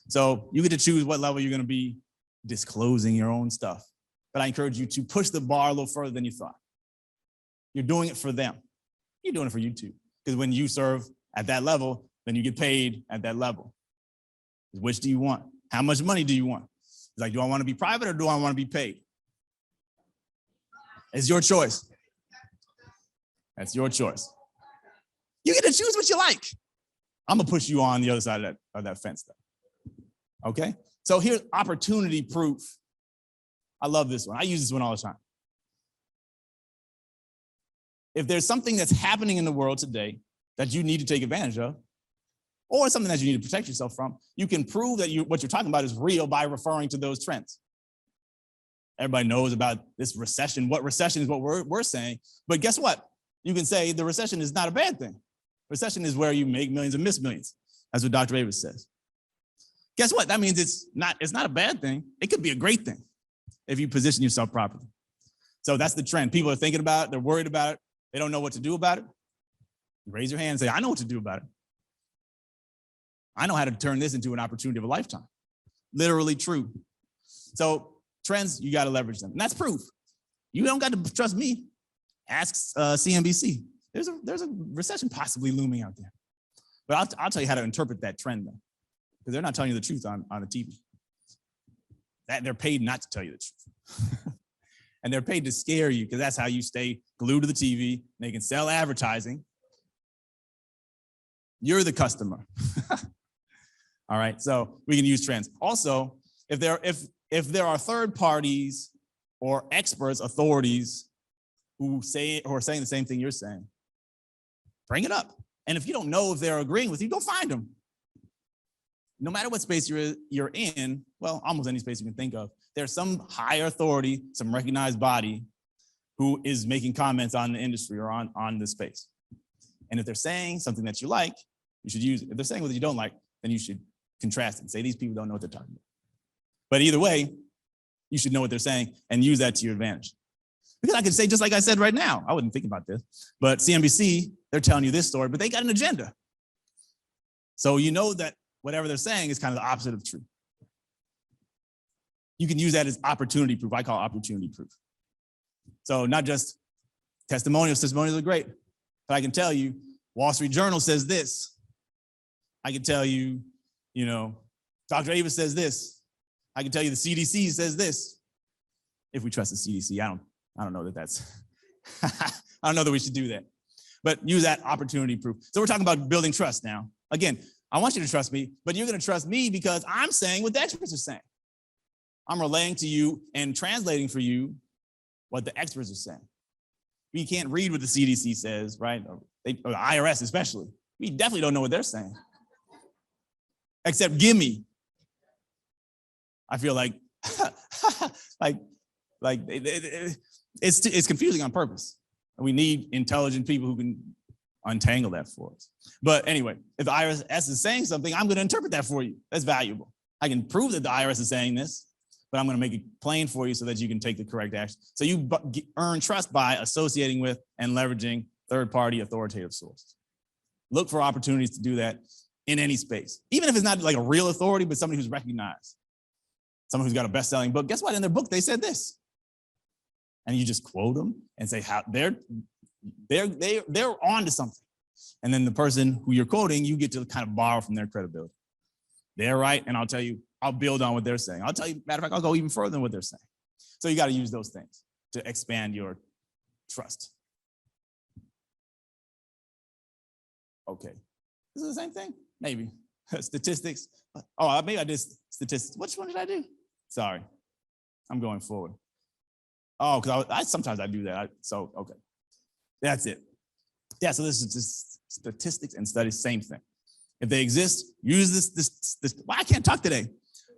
So you get to choose what level you're going to be disclosing your own stuff. But I encourage you to push the bar a little further than you thought. You're doing it for them. You're doing it for you too. Because when you serve at that level, then you get paid at that level. Which do you want? How much money do you want? It's like, do I want to be private or do I want to be paid? It's your choice. That's your choice. You get to choose what you like. I'm gonna push you on the other side of that fence though. Okay? So here's opportunity proof. I love this one. I use this one all the time. If there's something that's happening in the world today that you need to take advantage of, or something that you need to protect yourself from, you can prove that what you're talking about is real by referring to those trends. Everybody knows about this recession. What recession is what we're saying. But guess what? You can say the recession is not a bad thing. Recession is where you make millions and miss millions. That's what Dr. Davis says. Guess what? That means it's not a bad thing. It could be a great thing if you position yourself properly. So that's the trend. People are thinking about it. They're worried about it. They don't know what to do about it. Raise your hand and say, I know what to do about it. I know how to turn this into an opportunity of a lifetime. Literally true. So trends, you got to leverage them. And that's proof. You don't got to trust me. Ask CNBC. There's a recession possibly looming out there. But I'll tell you how to interpret that trend though, because they're not telling you the truth on the TV. That they're paid not to tell you the truth. And they're paid to scare you because that's how you stay glued to the TV. They can sell advertising. You're the customer. All right, so we can use trends. Also, if there are third parties or experts, authorities who are saying the same thing you're saying, bring it up. And if you don't know if they're agreeing with you, go find them. No matter what space you're in, well, almost any space you can think of, there's some higher authority, some recognized body who is making comments on the industry or on the space. And if they're saying something that you like, you should use it. If they're saying what you don't like, then you should contrast it and say these people don't know what they're talking about. But either way, you should know what they're saying and use that to your advantage. Because I could say, just like I said right now, I wouldn't think about this, but CNBC, they're telling you this story, but they got an agenda. So you know that whatever they're saying is kind of the opposite of true. You can use that as opportunity proof. I call it opportunity proof. So not just testimonials. Testimonials are great. But I can tell you, Wall Street Journal says this. I can tell you, Dr. Ava says this. I can tell you the CDC says this. If we trust the CDC, I don't know that that's, I don't know that we should do that. But use that opportunity proof. So we're talking about building trust now. Again, I want you to trust me, but you're going to trust me because I'm saying what the experts are saying. I'm relaying to you and translating for you what the experts are saying. We can't read what the CDC says, right? Or the IRS especially. We definitely don't know what they're saying. Except give me. I feel like, it's confusing on purpose. And we need intelligent people who can untangle that for us. But anyway, if the IRS is saying something, I'm going to interpret that for you. That's valuable. I can prove that the IRS is saying this, but I'm going to make it plain for you so that you can take the correct action. So you earn trust by associating with and leveraging third-party authoritative sources. Look for opportunities to do that in any space, even if it's not like a real authority, but somebody who's recognized, someone who's got a best-selling book. Guess what? In their book, they said this. And you just quote them and say how they're on to something. And then the person who you're quoting, you get to kind of borrow from their credibility. They're right, and I'll tell you, I'll build on what they're saying. I'll tell you, matter of fact, I'll go even further than what they're saying. So you got to use those things to expand your trust. Okay, this is the same thing? Maybe. Statistics. Oh, maybe I did statistics. Which one did I do? Sorry, I'm going forward. Oh, because I sometimes I do that. Okay, that's it. Yeah, so this is just statistics and studies, same thing. If they exist, use this. Well, I can't talk today.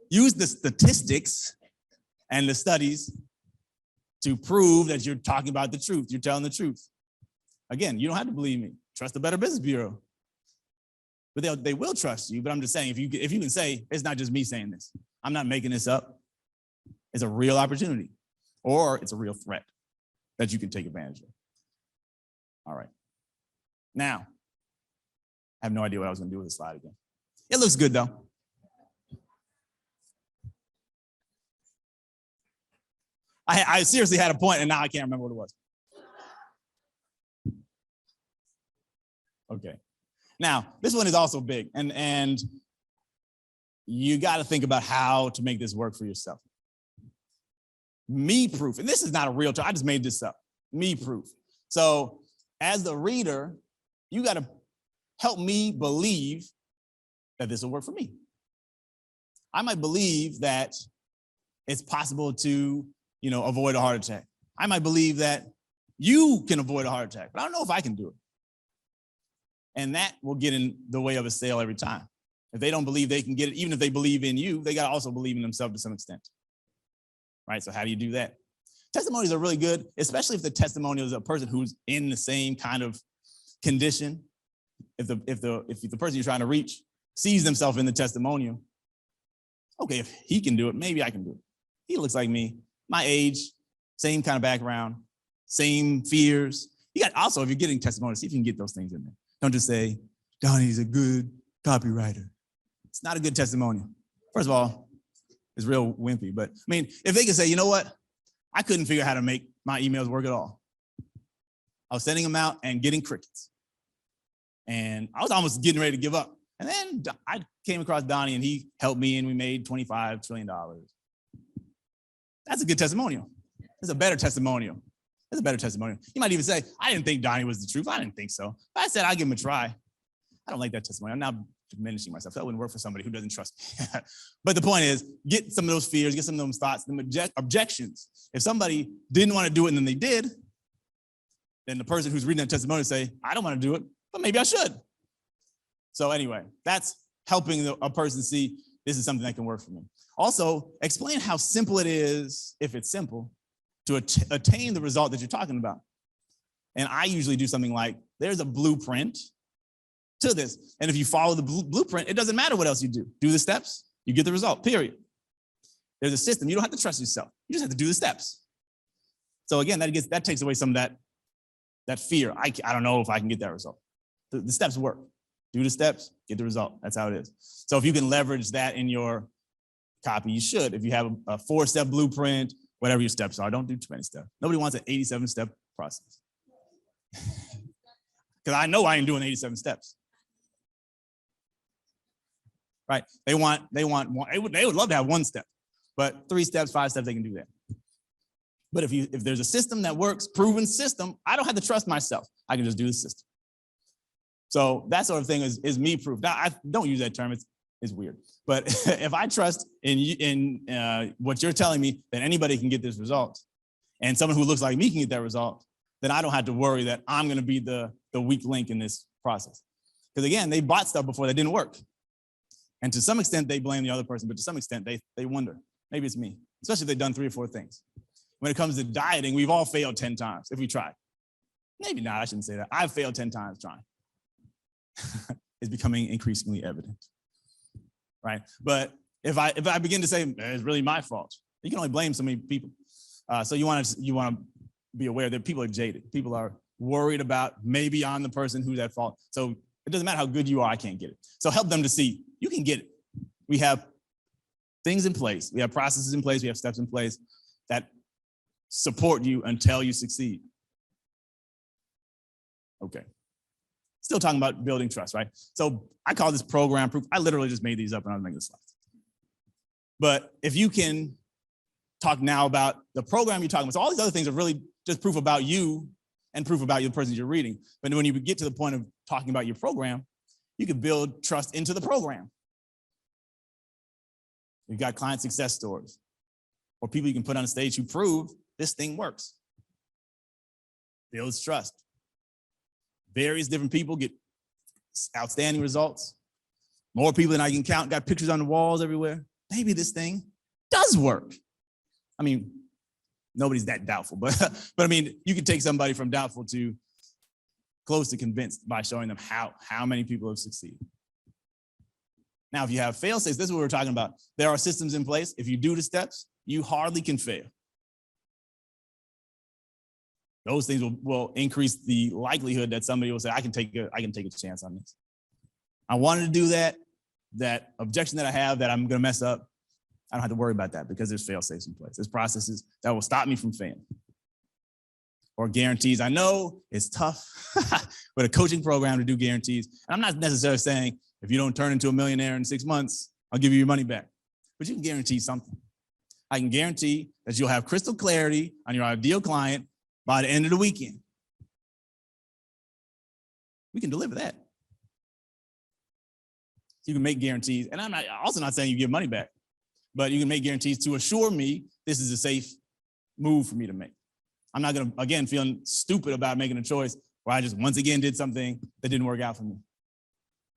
Use the statistics and the studies to prove that you're talking about the truth. You're telling the truth. Again, you don't have to believe me. Trust the Better Business Bureau. But they will trust you. But I'm just saying, if you can say, it's not just me saying this. I'm not making this up. It's a real opportunity. Or it's a real threat that you can take advantage of. All right. Now, I have no idea what I was going to do with the slide again. It looks good, though. I seriously had a point, and now I can't remember what it was. Okay. Now, this one is also big, and you got to think about how to make this work for yourself. Me proof, and this is not a real term. I just made this up. Me proof. So as the reader, you got to help me believe that this will work for me. I might believe that it's possible to, avoid a heart attack. I might believe that you can avoid a heart attack, but I don't know if I can do it. And that will get in the way of a sale every time. If they don't believe they can get it, even if they believe in you, they got to also believe in themselves to some extent. Right? So how do you do that? Testimonies are really good, especially if the testimonial is a person who's in the same kind of condition. If the person you're trying to reach sees themselves in the testimonial, okay, if he can do it, maybe I can do it. He looks like me, my age, same kind of background, same fears. You got also, if you're getting testimonials, see if you can get those things in there. Don't just say, Donnie's a good copywriter. It's not a good testimonial. First of all, it's real wimpy, but I mean, if they can say, you know what? I couldn't figure out how to make my emails work at all. I was sending them out and getting crickets. And I was almost getting ready to give up. And then I came across Donnie and he helped me and we made $25 trillion. That's a good testimonial. It's a better testimonial. It's a better testimonial. You might even say, I didn't think Donnie was the truth. I didn't think so. But I said, I'll give him a try. I don't like that testimonial. I'm now diminishing myself. That wouldn't work for somebody who doesn't trust me. But the point is, get some of those fears, get some of those thoughts, some objections. If somebody didn't want to do it and then they did, then the person who's reading that testimonial say, I don't want to do it, but maybe I should. So anyway, that's helping a person see this is something that can work for me. Also, explain how simple it is, if it's simple, to attain the result that you're talking about. And I usually do something like, there's a blueprint to this. And if you follow the blueprint, it doesn't matter what else you do. Do the steps, you get the result, period. There's a system. You don't have to trust yourself. You just have to do the steps. So again, that takes away some of that fear. I don't know if I can get that result. The steps work. Do the steps, get the result. That's how it is. So if you can leverage that in your copy, you should. If you have a 4-step blueprint whatever your steps are. Don't do too many steps. Nobody wants an 87-step process. Because I know I ain't doing 87 steps. Right? They want one. They would love to have 1 step, but 3 steps, 5 steps, they can do that. But if there's a system that works, proven system, I don't have to trust myself. I can just do the system. So that sort of thing is me proof. Now, I don't use that term. It's weird. But if I trust in what you're telling me that anybody can get this result, and someone who looks like me can get that result, then I don't have to worry that I'm going to be the weak link in this process. Because again, they bought stuff before that didn't work. And to some extent, they blame the other person, but to some extent, they wonder, maybe it's me, especially if they've done 3 or 4 things. When it comes to dieting, we've all failed 10 times if we tried. Maybe not, I shouldn't say that. I've failed 10 times trying. It's becoming increasingly evident, right? But if I begin to say, it's really my fault, you can only blame so many people. So you want to be aware that people are jaded. People are worried about maybe I'm the person who's at fault. So it doesn't matter how good you are, I can't get it. So help them to see you can get it. We have things in place. We have processes in place. We have steps in place that support you until you succeed. Okay. Still talking about building trust, right? So I call this program proof. I literally just made these up and I was making the slides. But if you can talk now about the program you're talking about, so all these other things are really just proof about you and proof about the person you're reading. But when you get to the point of talking about your program, you can build trust into the program. You've got client success stories or people you can put on a stage who prove this thing works. Builds trust. Various different people get outstanding results. More people than I can count, got pictures on the walls everywhere. Maybe this thing does work. I mean, nobody's that doubtful, but I mean, you can take somebody from doubtful to close to convinced by showing them how many people have succeeded. Now, if you have fail safes, this is what we're talking about. There are systems in place. If you do the steps, you hardly can fail. Those things will increase the likelihood that somebody will say, I can take a chance on this. I wanted to do that. That objection that I have that I'm going to mess up, I don't have to worry about that because there's fail safes in place. There's processes that will stop me from failing. Or guarantees. I know it's tough with a coaching program to do guarantees. And I'm not necessarily saying if you don't turn into a millionaire in 6 months, I'll give you your money back. But you can guarantee something. I can guarantee that you'll have crystal clarity on your ideal client by the end of the weekend. We can deliver that. You can make guarantees. And I'm also not saying you give money back, but you can make guarantees to assure me this is a safe move for me to make. I'm not going to, again, feeling stupid about making a choice where I just once again did something that didn't work out for me.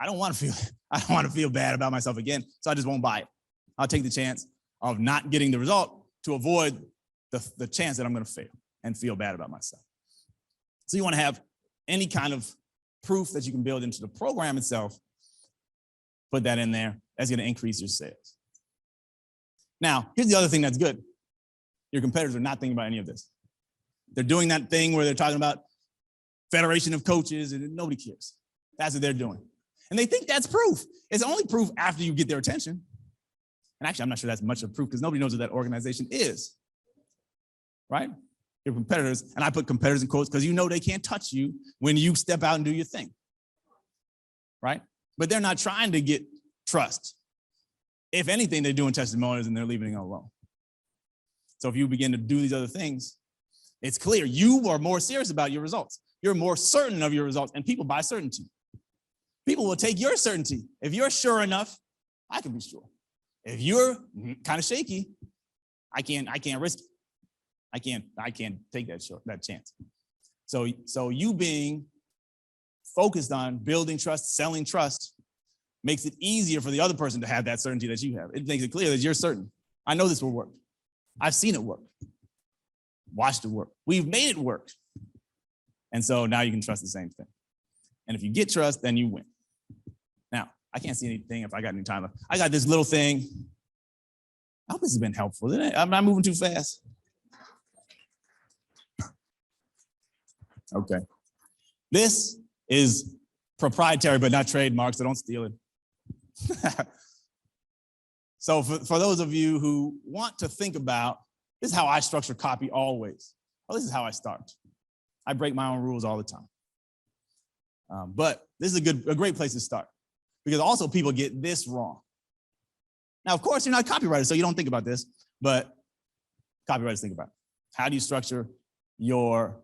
I don't want to feel bad about myself again, so I just won't buy it. I'll take the chance of not getting the result to avoid the chance that I'm going to fail and feel bad about myself. So you want to have any kind of proof that you can build into the program itself, put that in there. That's going to increase your sales. Now, here's the other thing that's good. Your competitors are not thinking about any of this. They're doing that thing where they're talking about federation of coaches and nobody cares. That's what they're doing. And they think that's proof. It's only proof after you get their attention. And actually, I'm not sure that's much of proof because nobody knows what that organization is, right? Your competitors, and I put competitors in quotes because you know they can't touch you when you step out and do your thing, right? But they're not trying to get trust. If anything, they're doing testimonials and they're leaving it alone. So if you begin to do these other things, it's clear you are more serious about your results. You're more certain of your results, and people buy certainty. People will take your certainty. If you're sure enough, I can be sure. If you're kind of shaky, I can't risk it. I can't take that chance. So you being focused on building trust, selling trust, makes it easier for the other person to have that certainty that you have. It makes it clear that you're certain. I know this will work. I've seen it work. Watched it work. We've made it work. And so now you can trust the same thing. And if you get trust, then you win. Now, I can't see anything if I got any time left. I got this little thing. I hope this has been helpful. I'm not moving too fast. Okay. This is proprietary, but not trademarked, so don't steal it. So for those of you who want to think about This is how I structure copy always. Well, this is how I start. I break my own rules all the time. But this is a great place to start because also people get this wrong. Now, of course, you're not copywriters, so you don't think about this, but copywriters think about it. How do you structure your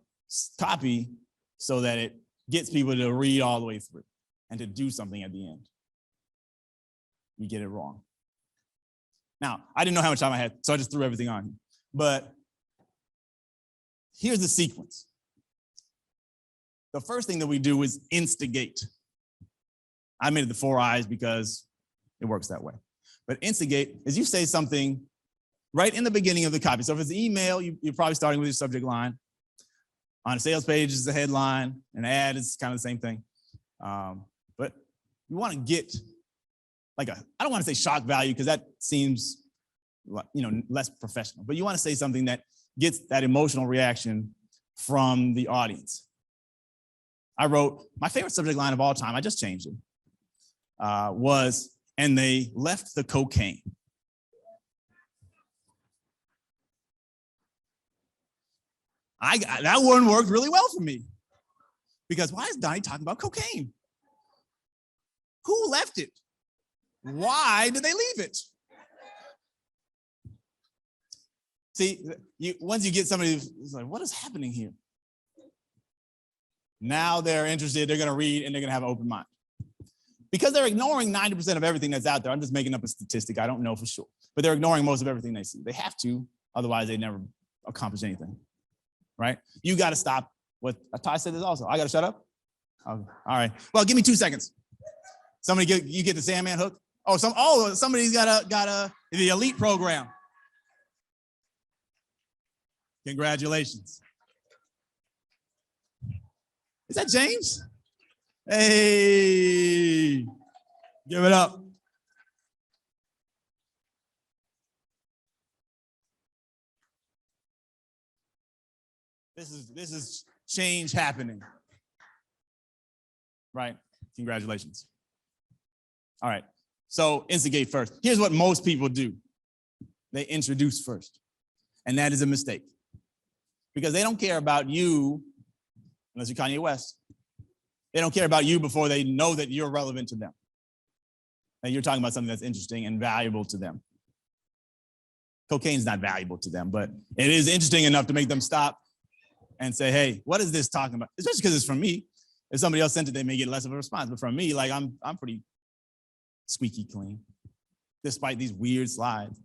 copy so that it gets people to read all the way through and to do something at the end? You get it wrong. Now, I didn't know how much time I had, so I just threw everything on. But here's the sequence. The first thing that we do is instigate. I made it the 4 I's because it works that way. But instigate is you say something right in the beginning of the copy. So if it's an email, you're probably starting with your subject line. On a sales page, it's the headline. An ad is kind of the same thing. But you want to get I don't want to say shock value because that seems, less professional. But you want to say something that gets that emotional reaction from the audience. I wrote, my favorite subject line of all time, I just changed it, was, and they left the cocaine. That one worked really well for me. Because why is Donnie talking about cocaine? Who left it? Why did they leave it? See, once you get somebody who's like, what is happening here? Now they're interested, they're going to read, and they're going to have an open mind. Because they're ignoring 90% of everything that's out there. I'm just making up a statistic. I don't know for sure. But they're ignoring most of everything they see. They have to, otherwise they never accomplish anything, right? You got to stop. What Ty said this also. I got to shut up? Okay. All right. Well, give me 2 seconds. You get the Sandman hook? Somebody's got the elite program. Congratulations. Is that James? Hey, give it up. This is change happening. Right? Congratulations. All right. So instigate first. Here's what most people do. They introduce first. And that is a mistake. Because they don't care about you, unless you're Kanye West. They don't care about you before they know that you're relevant to them. And you're talking about something that's interesting and valuable to them. Cocaine's not valuable to them, but it is interesting enough to make them stop and say, hey, what is this talking about? Especially because it's from me. If somebody else sent it, they may get less of a response. But from me, I'm pretty squeaky clean, despite these weird slides.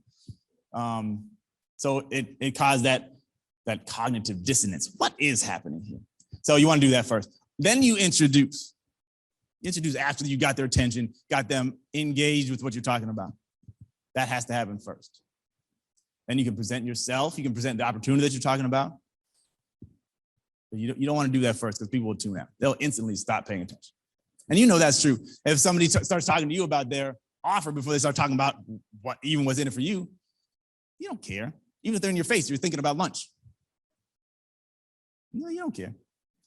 So it caused that cognitive dissonance. What is happening here? So you want to do that first. Then you introduce. Introduce after you got their attention, got them engaged with what you're talking about. That has to happen first. Then you can present yourself. You can present the opportunity that you're talking about. But you don't want to do that first because people will tune out. They'll instantly stop paying attention. And you know that's true. If somebody starts talking to you about their offer before they start talking about what's in it for you, you don't care. Even if they're in your face, you're thinking about lunch. No, you don't care.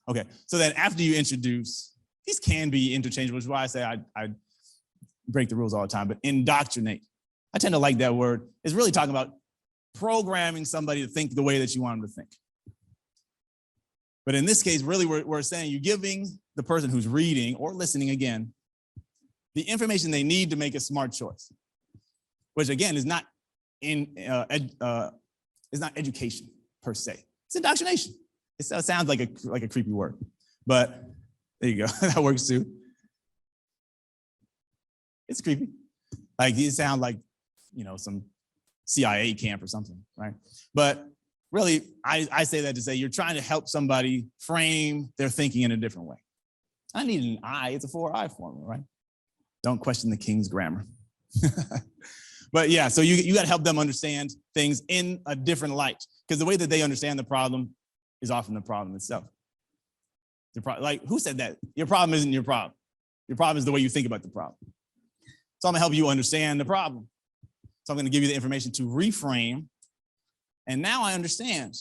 Okay, so then after you introduce, these can be interchangeable, which is why I say I break the rules all the time, but indoctrinate. I tend to like that word. It's really talking about programming somebody to think the way that you want them to think. But in this case, really we're saying you're giving the person who's reading or listening again, the information they need to make a smart choice, which again is not education per se. It's indoctrination. It sounds like a creepy word, but there you go. That works too. It's creepy. Like it sounds like, some CIA camp or something, right? But really, I say that to say you're trying to help somebody frame their thinking in a different way. I need an I. It's a 4I formula, right? Don't question the king's grammar. But yeah, so you got to help them understand things in a different light because the way that they understand the problem is often the problem itself. Like, who said that? Your problem isn't your problem. Your problem is the way you think about the problem. So I'm gonna help you understand the problem. So I'm gonna give you the information to reframe. And now I understand.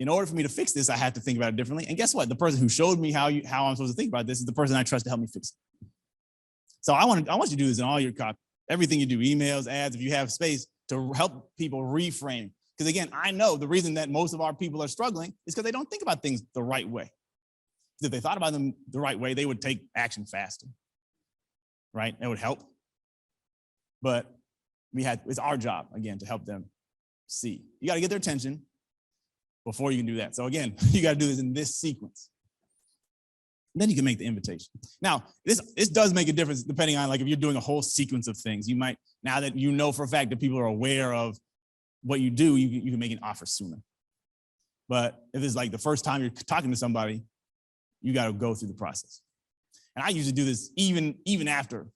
In order for me to fix this, I have to think about it differently. And guess what? The person who showed me how I'm supposed to think about this is the person I trust to help me fix it. So I want you to do this in all your copy. Everything you do, emails, ads, if you have space, to help people reframe. Because again, I know the reason that most of our people are struggling is because they don't think about things the right way. If they thought about them the right way, they would take action faster, right? It would help. But it's our job, again, to help them see. You got to get their attention before you can do that. So again, you got to do this in this sequence. And then you can make the invitation. Now, this does make a difference depending on, like, if you're doing a whole sequence of things. You might, now that you know for a fact that people are aware of what you do, you can make an offer sooner. But if it's like the first time you're talking to somebody, you got to go through the process. And I usually do this even after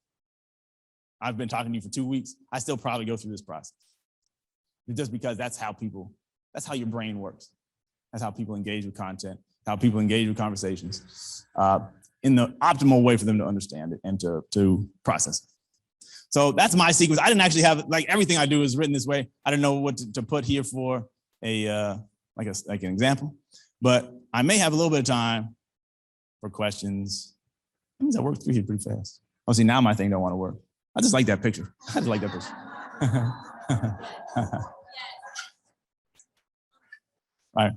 I've been talking to you for 2 weeks. I still probably go through this process. Just because that's how your brain works. That's how people engage with content, how people engage with conversations in the optimal way for them to understand it and to process it. So that's my sequence. I didn't actually have, like, everything I do is written this way. I didn't know what to put here for like an example, but I may have a little bit of time for questions. That means I worked through here pretty fast. Oh, see, now my thing don't want to work. I just like that picture. I just like that picture. All right.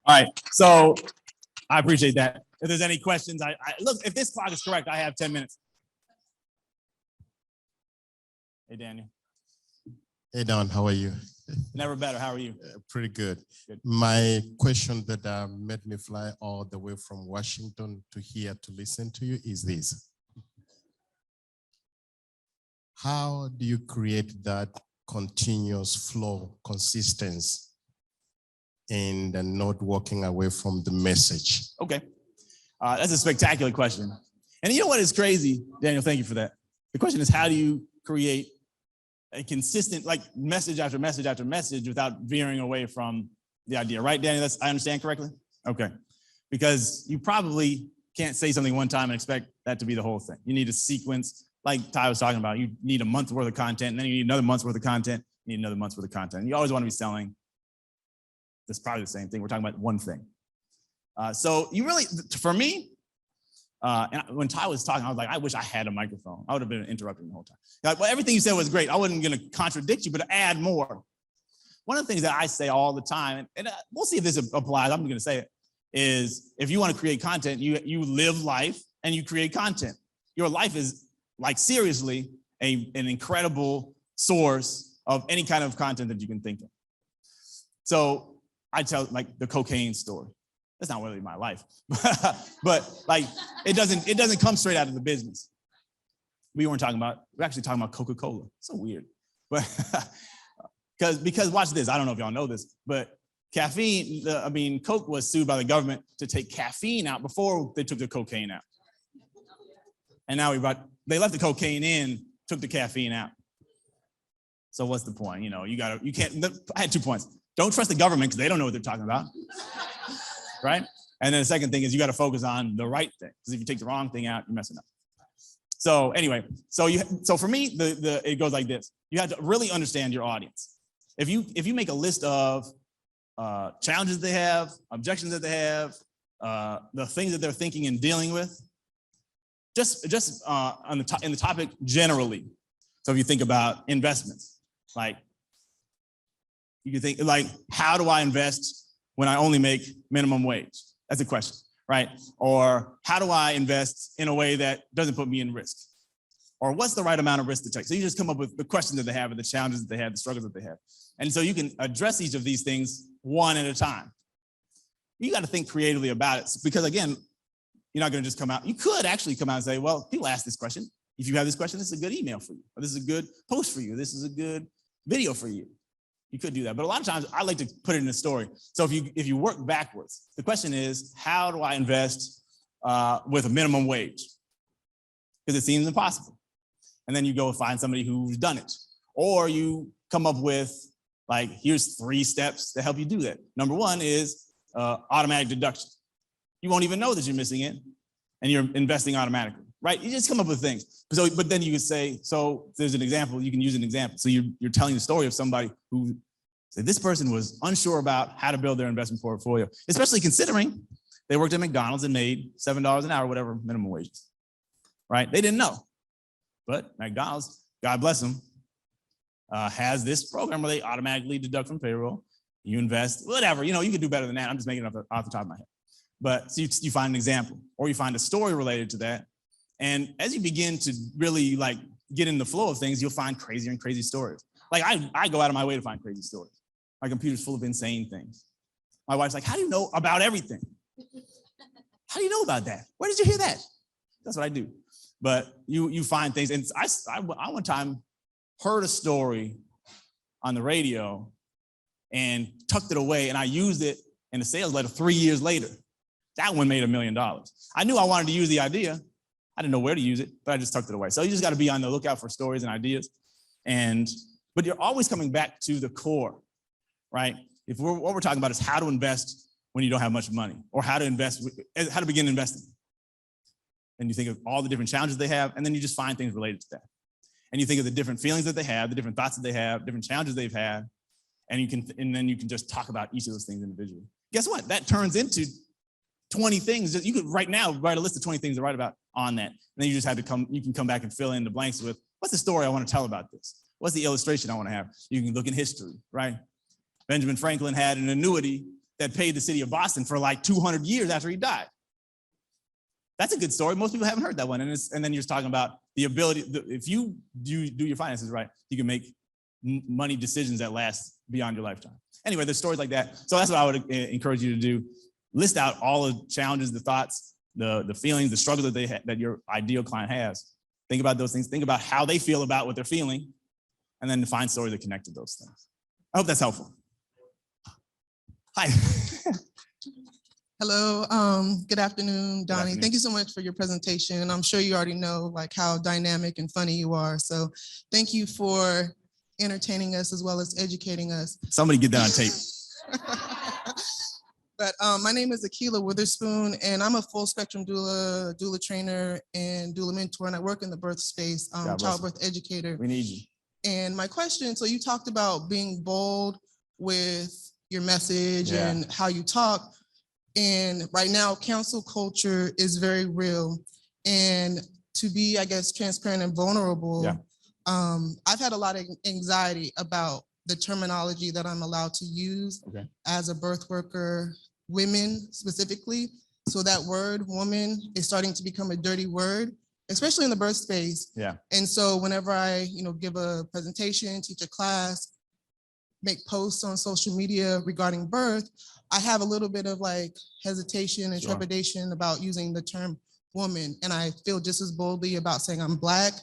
All right, so I appreciate that. If there's any questions, I look, if this clock is correct, I have 10 minutes. Hey, Daniel. Hey, Don, how are you? Never better, how are you? Pretty good. Good. My question that made me fly all the way from Washington to here to listen to you is this. How do you create that continuous flow, consistency, and not walking away from the message? Okay, that's a spectacular question. And you know what is crazy, Daniel, thank you for that. The question is, how do you create a consistent, like, message after message after message without veering away from the idea, right, Daniel? I understand correctly? Okay, because you probably can't say something one time and expect that to be the whole thing. You need a sequence, like Ty was talking about. You need a month's worth of content, and then you need another month's worth of content, you need another month's worth of content. And you always want to be selling. That's probably the same thing. We're talking about one thing. So you really, for me, and when Ty was talking, I was like, I wish I had a microphone. I would have been interrupting the whole time. Like, well, everything you said was great. I wasn't going to contradict you, but to add more. One of the things that I say all the time, and we'll see if this applies, I'm going to say it, is if you want to create content, you live life and you create content. Your life is, like, seriously an incredible source of any kind of content that you can think of. So I tell, like, the cocaine story. That's not really my life, but like, it doesn't come straight out of the business. We're actually talking about Coca-Cola. So weird, but because watch this. I don't know if y'all know this, but caffeine. Coke was sued by the government to take caffeine out before they took the cocaine out, and now they left the cocaine in, took the caffeine out. So what's the point? You can't. I had 2 points. Don't trust the government because they don't know what they're talking about. Right? And then the second thing is you got to focus on the right thing, because if you take the wrong thing out, you're messing up. So anyway, so for me, it goes like this. You have to really understand your audience. If you make a list of challenges they have, objections that they have, the things that they're thinking and dealing with, just in the topic generally. So if you think about investments, like, you can think, like, how do I invest when I only make minimum wage? That's a question, right? Or how do I invest in a way that doesn't put me in risk? Or what's the right amount of risk to take? So you just come up with the questions that they have and the challenges that they have, the struggles that they have. And so you can address each of these things one at a time. You got to think creatively about it, because again, you're not going to just come out. You could actually come out and say, well, people ask this question. If you have this question, this is a good email for you. Or this is a good post for you. This is a good video for you. You could do that, but a lot of times I like to put it in a story. So if you work backwards, the question is, how do I invest with a minimum wage? Because it seems impossible. And then you go find somebody who's done it. Or you come up with, like, here's 3 steps to help you do that. Number 1 is automatic deduction. You won't even know that you're missing it, and you're investing automatically, right? You just come up with things. So, but then you could say, so there's an example, you can use an example. So you're telling the story of somebody who said this person was unsure about how to build their investment portfolio, especially considering they worked at McDonald's and made $7 an hour, whatever minimum wage is, right? They didn't know. But McDonald's, God bless them, has this program where they automatically deduct from payroll. You invest, whatever, you can do better than that. I'm just making it up off the top of my head. But so you find an example, or you find a story related to that. And as you begin to really like get in the flow of things, you'll find crazier and crazy stories. Like I go out of my way to find crazy stories. My computer's full of insane things. My wife's like, how do you know about everything? How do you know about that? Where did you hear that? That's what I do. But you find things. And I one time heard a story on the radio and tucked it away, and I used it in a sales letter 3 years later. That one made $1 million. I knew I wanted to use the idea. I didn't know where to use it, but I just tucked it away. So you just got to be on the lookout for stories and ideas. But you're always coming back to the core, right? What we're talking about is how to invest when you don't have much money, or how to begin investing. And you think of all the different challenges they have, and then you just find things related to that. And you think of the different feelings that they have, the different thoughts that they have, different challenges they've had, and then you can just talk about each of those things individually. Guess what? That turns into 20 things. You could right now write a list of 20 things to write about on that. And then you just have to you can come back and fill in the blanks with, what's the story I want to tell about this? What's the illustration I want to have? You can look in history, right? Benjamin Franklin had an annuity that paid the city of Boston for like 200 years after he died. That's a good story. Most people haven't heard that one. And then you're just talking about the ability, if you do your finances right, you can make money decisions that last beyond your lifetime. Anyway, there's stories like that. So that's what I would encourage you to do. List out all the challenges, the thoughts, the feelings, the struggles that your ideal client has. Think about those things. Think about how they feel about what they're feeling, and then find stories that connect to those things. I hope that's helpful. Hi. Hello, good afternoon, Donnie. Thank you so much for your presentation. I'm sure you already know like how dynamic and funny you are. So thank you for entertaining us as well as educating us. Somebody get that on tape. But my name is Akila Witherspoon, and I'm a full spectrum doula trainer and doula mentor, and I work in the birth space, childbirth educator. We need you. And my question, so you talked about being bold with your message and how you talk. And right now, cancel culture is very real. And to be, I guess, transparent and vulnerable, I've had a lot of anxiety about the terminology that I'm allowed to use as a birth worker, women specifically. So that word woman is starting to become a dirty word, especially in the birth space. Yeah. And so whenever I, give a presentation, teach a class, make posts on social media regarding birth, I have a little bit of like hesitation and trepidation about using the term woman. And I feel just as boldly about saying I'm Black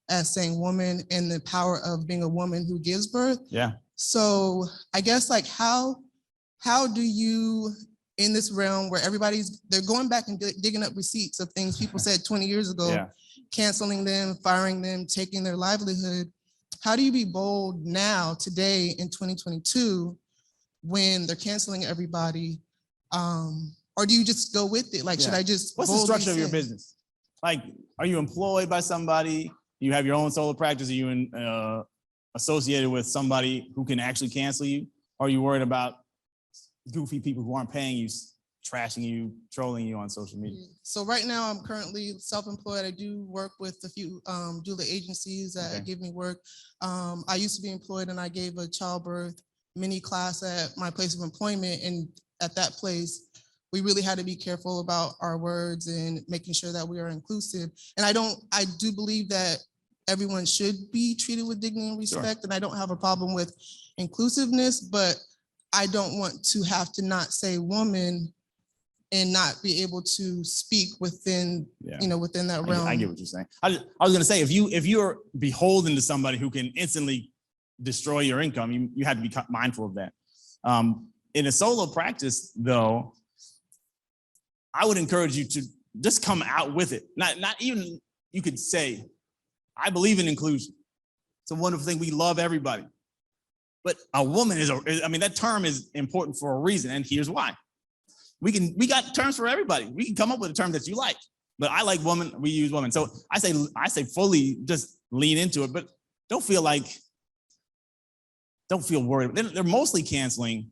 as saying woman, and the power of being a woman who gives birth. Yeah. So I guess like how do you, in this realm where they're going back and digging up receipts of things people said 20 years ago, canceling them, firing them, taking their livelihood. How do you be bold now, today in 2022, when they're canceling everybody? Or do you just go with it? Like, should I just— What's the structure of your business? Like, are you employed by somebody? You have your own solo practice? Are you associated with somebody who can actually cancel you? Or are you worried about goofy people who aren't paying you, trashing you, trolling you on social media? So right now I'm currently self-employed. I do work with a few doula agencies that give me work. I used to be employed, and I gave a childbirth mini class at my place of employment. And at that place, we really had to be careful about our words and making sure that we are inclusive. And I do believe that everyone should be treated with dignity and respect. And I don't have a problem with inclusiveness, but I don't want to have to not say woman and not be able to speak within, within that realm. I get what you're saying. I was going to say, if you're beholden to somebody who can instantly destroy your income, you have to be mindful of that. In a solo practice, though, I would encourage you to just come out with it. Not even, you could say, I believe in inclusion. It's a wonderful thing. We love everybody. But a woman that term is important for a reason, and here's why. We got terms for everybody. We can come up with a term that you like, but I like woman, we use woman. So I say fully just lean into it, but don't feel worried. They're mostly canceling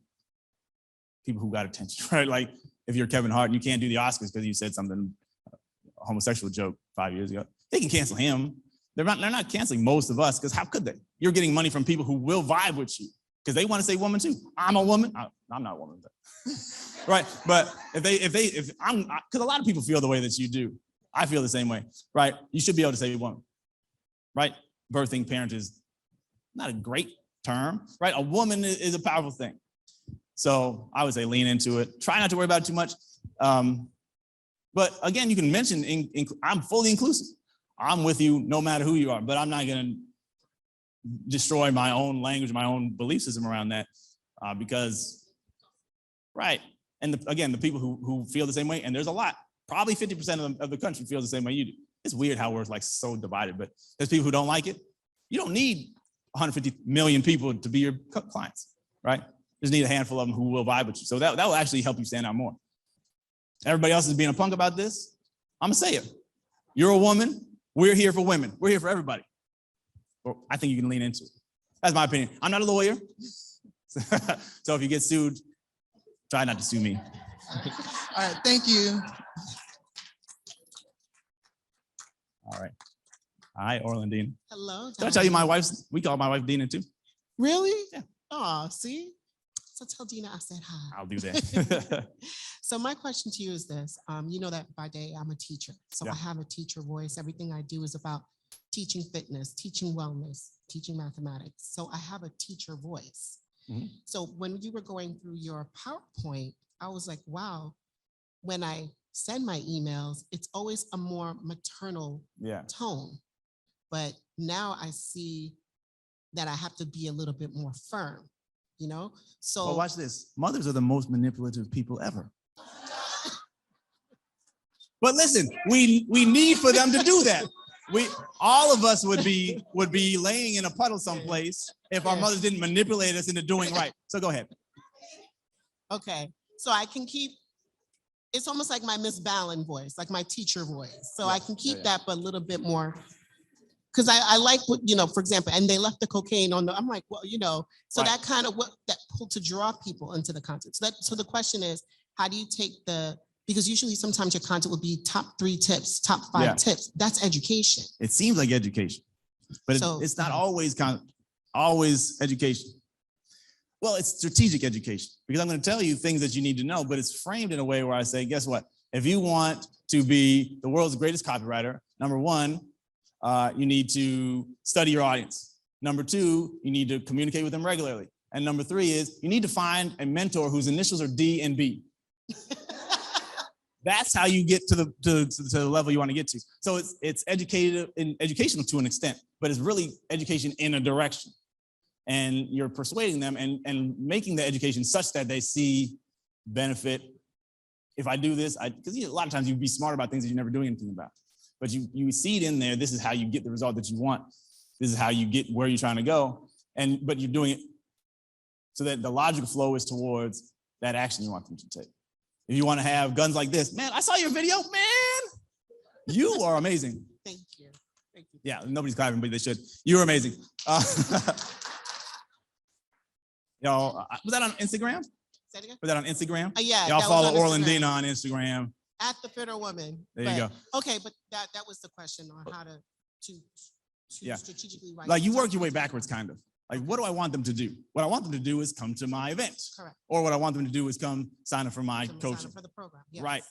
people who got attention, right? Like if you're Kevin Hart and you can't do the Oscars because you said something homosexual joke 5 years ago. They can cancel him. They're not canceling most of us, because how could they? You're getting money from people who will vibe with you because they want to say woman too. I'm a woman. I'm not a woman, right? But because a lot of people feel the way that you do. I feel the same way, right? You should be able to say woman, right? Birthing parent is not a great term, right? A woman is a powerful thing. So I would say lean into it. Try not to worry about it too much. But again, you can mention, I'm fully inclusive. I'm with you no matter who you are, but I'm not going to destroy my own language, my own belief system around that because, right. And again, the people who feel the same way, and there's a lot, probably 50% of the country feels the same way you do. It's weird how we're like so divided, but there's people who don't like it. You don't need 150 million people to be your clients, right? You just need a handful of them who will vibe with you. So that will actually help you stand out more. Everybody else is being a punk about this. I'm gonna say it. You're a woman. We're here for women. We're here for everybody. Well, I think you can lean into it. That's my opinion. I'm not a lawyer. So if you get sued, try not to sue me. All right, thank you. All right. Hi, Orlandina. Hello. Did I tell you we call my wife Dina too? Really? Yeah. Oh, see? So tell Dina I said hi. I'll do that. So my question to you is this. You know that by day I'm a teacher. So Yeah. I have a teacher voice. Everything I do is about teaching fitness, teaching wellness, teaching mathematics. So I have a teacher voice. Mhm. So when you were going through your PowerPoint, I was like, wow, when I send my emails, it's always a more maternal Yeah. tone. But now I see that I have to be a little bit more firm, you know? So Well, watch this. Mothers are the most manipulative people ever. But listen, we need for them to do that. All of us would be laying in a puddle someplace if our mothers didn't manipulate us into doing right. So go ahead. okay. So I can keep, it's almost like my Miss Ballin voice, like my teacher voice. So Yeah, I can keep yeah. that, but a little bit more. Because I like what, you know, for example, and they left the cocaine on I'm like, well, you know, so Right. that kind of that pulled to draw people into the content. So the question is, how do you take because usually sometimes your content will be top 3 tips, top 5 Yeah. tips. That's education. It seems like education, but So- it's not always always education. Well, it's strategic education because I'm going to tell you things that you need to know, but it's framed in a way where I say, guess what? If you want to be the world's greatest copywriter, number 1, you need to study your audience. Number 2, you need to communicate with them regularly. And number 3 is you need to find a mentor whose initials are D and B. That's how you get to the level you want to get to. So it's educational to an extent, but it's really education in a direction. And you're persuading them and making the education such that they see benefit. If I do this, because a lot of times you'd be smart about things that you're never doing anything about. But you see it in there. This is how you get the result that you want. This is how you get where you're trying to go. But you're doing it so that the logical flow is towards that action you want them to take. If you want to have guns like this, man, I saw your video, man. You are amazing. Thank you. Thank you. Yeah, nobody's clapping, but they should. You're amazing. Was that on Instagram? Say it again? Was that on Instagram? Yeah. Y'all that was follow on Orlandina Instagram. on Instagram. At the Fitter Woman. There you go. Okay, but that was the question on how to Yeah. strategically write. Like you work your way backwards, kind of. Like, what do I want them to do? What I want them to do is come to my event. Correct. Or what I want them to do is come sign up for my Sign up coaching. for the program. Yes.